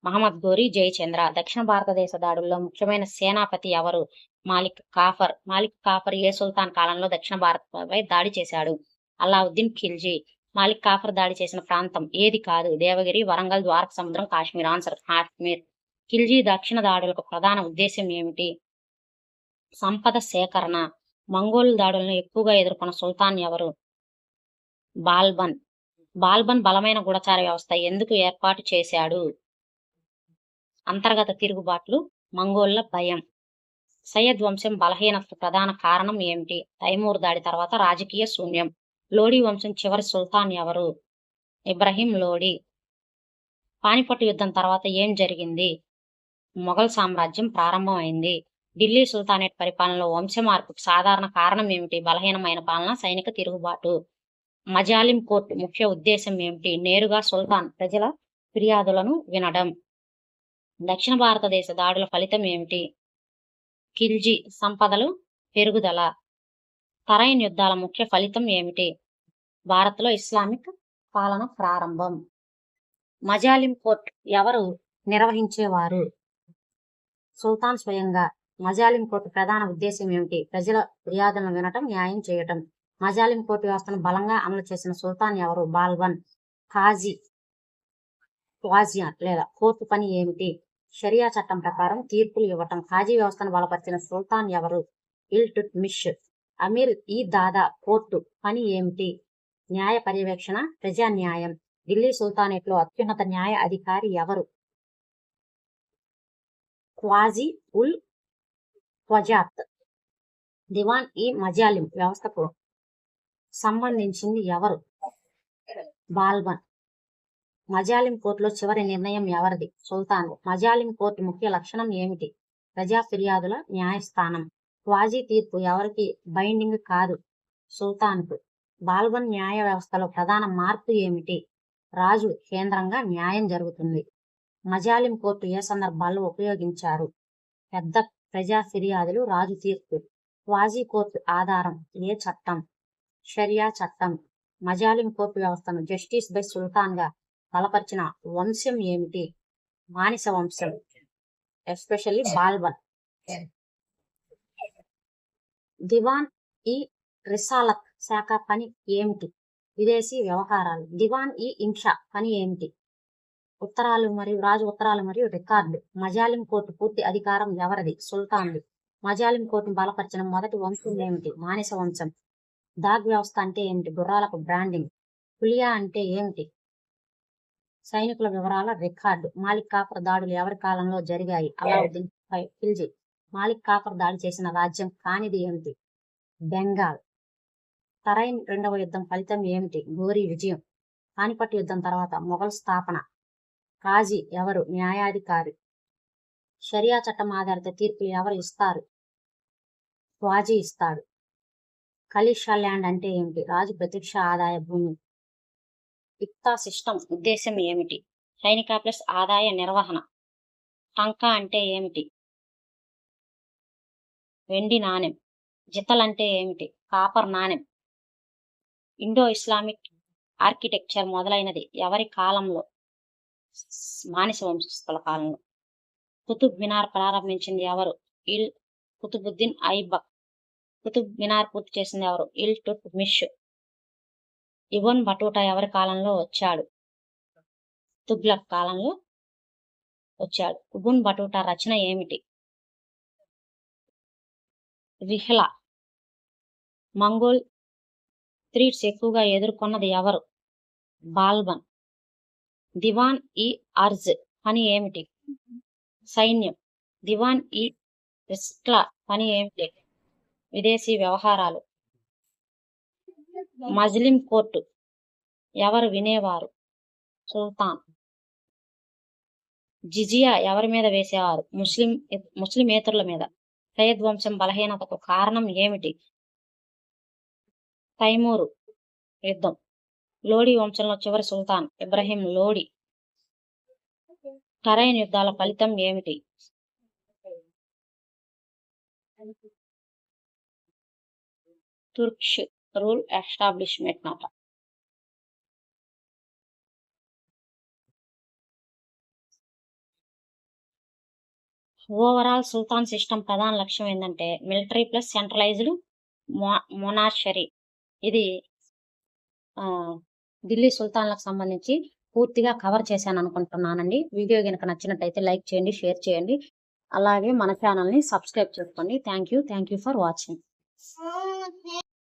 మహమ్మద్ గోరీ జయచంద్ర. దక్షిణ భారతదేశ దాడుల్లో ముఖ్యమైన సేనాపతి ఎవరు? మాలిక్ కాఫర్ ఏ సుల్తాన్ కాలంలో దక్షిణ భారత్పై దాడి చేశాడు? అల్లావుద్దీన్ ఖిల్జీ. మాలిక్ కాఫర్ దాడి చేసిన ప్రాంతం ఏది కాదు? దేవగిరి, వరంగల్, ద్వారక సముద్రం, కాశ్మీర్. ఆన్సర్ కాశ్మీర్. ఖిల్జీ దక్షిణ దాడులకు ప్రధాన ఉద్దేశం ఏమిటి? సంపద సేకరణ. మంగోల్ దాడులను ఎక్కువగా ఎదుర్కొన్న సుల్తాన్ ఎవరు? బాల్బన్ బలమైన గూఢచార వ్యవస్థ ఎందుకు ఏర్పాటు చేశాడు? అంతర్గత తిరుగుబాట్లు, మంగోళ్ల భయం. సయ్యద్ వంశం బలహీనతకు ప్రధాన కారణం ఏమిటి? తైమూర్ దాడి తర్వాత రాజకీయ శూన్యం. లోడీ వంశం చివరి సుల్తాన్ ఎవరు? ఇబ్రహీం లోడీ. పానిపట్టు యుద్ధం తర్వాత ఏం జరిగింది? మొఘల్ సామ్రాజ్యం ప్రారంభమైంది. ఢిల్లీ సుల్తానేట్ పరిపాలనలో వంశ మార్పుకు సాధారణ కారణం ఏమిటి? బలహీనమైన పాలన, సైనిక తిరుగుబాటు. మజాలిం కోర్టు ముఖ్య ఉద్దేశం ఏమిటి? నేరుగా సుల్తాన్ ప్రజల ఫిర్యాదులను వినడం. దక్షిణ భారతదేశ దాడుల ఫలితం ఏమిటి? ఖిల్జీ సంపదలు పెరుగుదల. తరైన్ యుద్ధాల ముఖ్య ఫలితం ఏమిటి? భారత్లో ఇస్లామిక్ పాలన ప్రారంభం. మజాలిం కోర్ట్ ఎవరు నిర్వహించేవారు? సుల్తాన్ స్వయంగా. మజాలిం కోర్టు ప్రధాన ఉద్దేశం ఏమిటి? ప్రజల ఫిర్యాదులను వినటం, న్యాయం చేయటం. మజాలిం కోర్టు వ్యవస్థను బలంగా అమలు చేసిన సుల్తాన్ ఎవరు? బాల్బన్. క్వాజియా లేదా కోర్టు పని ఏమిటి? షరియా చట్టం ప్రకారం తీర్పులు ఇవ్వటం. కాజీ వ్యవస్థను బలపరిచిన సుల్తాన్ ఎవరు? ఇల్టుట్మిష్. అమీర్ ఈ దాదా కోర్టు పని ఏమిటి? న్యాయ పర్యవేక్షణ, ప్రజా న్యాయం. ఢిల్లీ సుల్తానేట్లో అత్యున్నత న్యాయ అధికారి ఎవరు? క్వాజీ ఉల్ క్వజాత్. దివాన్ ఈ మజాలిం వ్యవస్థకు సంబంధించింది ఎవరు? బాల్బన్. మజాలిం కోర్టులో చివరి నిర్ణయం ఎవరిది? సుల్తాన్. మజాలిం కోర్టు ముఖ్య లక్షణం ఏమిటి? ప్రజా ఫిర్యాదుల న్యాయస్థానం. క్వాజీ తీర్పు ఎవరికి బైండింగ్ కాదు? సుల్తాన్కు. బాల్బన్ న్యాయ వ్యవస్థలో ప్రధాన మార్పు ఏమిటి? రాజు కేంద్రంగా న్యాయం జరుగుతుంది. మజాలిం కోర్టు ఏ సందర్భాల్లో ఉపయోగించారు? పెద్ద ప్రజా ఫిర్యాదులు, రాజు తీర్పు. క్వాజీ కోర్టు ఆధారం ఏ చట్టం? షరియా చట్టం. మజాలిం కోర్టు వ్యవస్థను జస్టిస్ బై సుల్తాన్ గా బలపరిచిన వంశం ఏమిటి? మానిస వంశం, ఎస్పెషల్లీ బాల్బన్. దివాన్ ఈ రిసాలత్ శాఖ పని ఏమిటి? విదేశీ వ్యవహారాలు. దివాన్ ఈ ఇన్షా పని ఏమిటి? ఉత్తరాలు మరియు రాజు ఉత్తరాలు మరియు రికార్డులు. మజాలిం కోర్టు పూర్తి అధికారం ఎవరిది? సుల్తాన్ది. మజాలిం కోర్టును బలపరిచిన మొదటి వంశం ఏమిటి? మానిస వంశం. దాగ్ వ్యవస్థ అంటే ఏమిటి? గుర్రాలకు బ్రాండింగ్. కులియా అంటే ఏమిటి? సైనికుల వివరాల రికార్డు. మాలిక్ కాఫర్ దాడులు ఎవరి కాలంలో జరిగాయి? అలావుద్దీన్ ఖిల్జీ. మాలిక్ కాఫర్ దాడి చేసిన రాజ్యం కానిది ఏమిటి? బెంగాల్. తరైన్ రెండవ యుద్ధం ఫలితం ఏమిటి? ఘోరీ విజయం. పానిపట్ యుద్ధం తర్వాత మొఘల్ స్థాపన. కాజీ ఎవరు? న్యాయాధికారి. షరియా చట్టం ఆధారిత తీర్పులు ఎవరు ఇస్తారు? క్వాజీ ఇస్తాడు. ఖలీషా ల్యాండ్ అంటే ఏమిటి? రాజు ప్రత్యక్ష ఆదాయ భూమి. ఇక్తా సిస్టమ్ ఉద్దేశం ఏమిటి? సైనిక ప్లస్ ఆదాయ నిర్వహణ. టంకా అంటే ఏమిటి? వెండి నాణెం. జితల్ అంటే ఏమిటి? కాపర్ నాణెం. ఇండో ఇస్లామిక్ ఆర్కిటెక్చర్ మొదలైనది ఎవరి కాలంలో? మానిస వంశస్థుల కాలంలో. కుతుబ్ మినార్ ప్రారంభించింది ఎవరు? ఇల్ కుతుబుద్దీన్ ఐబక్. కుతుబ్ మినార్ పూర్తి చేసింది ఎవరు? ఇల్ టుట్ మిష్. ఇబన్ బటూటా ఎవరి కాలంలో వచ్చాడు? తుగ్లక్ కాలంలో వచ్చాడు. ఇబన్ బటూటా రచన ఏమిటి? రిహ్లా. మంగోల్ థ్రెట్స్ ఎక్కువగా ఎదుర్కొన్నది ఎవరు? బాల్బన్. దివాన్ ఈ అర్జ్ పని ఏమిటి? సైన్యం. దివాన్ ఈ రిస్క్లా పని ఏమిటి? విదేశీ వ్యవహారాలు. మజ్లిం కోర్టు ఎవరు వినేవారు? సుల్తాన్. జిజియా ఎవరి మీద వేసేవారు? ముస్లిమేతరుల మీద. సయ్యద్ వంశం బలహీనతకు కారణం ఏమిటి? తైమూరు యుద్ధం. లోడీ వంశంలో చివరి సుల్తాన్ ఇబ్రహీం లోడీ. టరైన్ యుద్ధాల ఫలితం ఏమిటి? తుర్క్ష్ రూల్ ఎస్టాబ్లిష్మెంట్ నాట. ఓవరాల్ సుల్తాన్ సిస్టమ్ ప్రధాన లక్ష్యం ఏంటంటే మిలిటరీ ప్లస్ సెంట్రలైజ్డ్ మొనార్షరీ. ఇది ఢిల్లీ సుల్తాన్లకు సంబంధించి పూర్తిగా కవర్ చేశాను అనుకుంటున్నానండి. వీడియో కనుక నచ్చినట్టయితే లైక్ చేయండి, షేర్ చేయండి. అలాగే మన ఛానల్ని సబ్స్క్రైబ్ చేసుకోండి. Thank you for watching.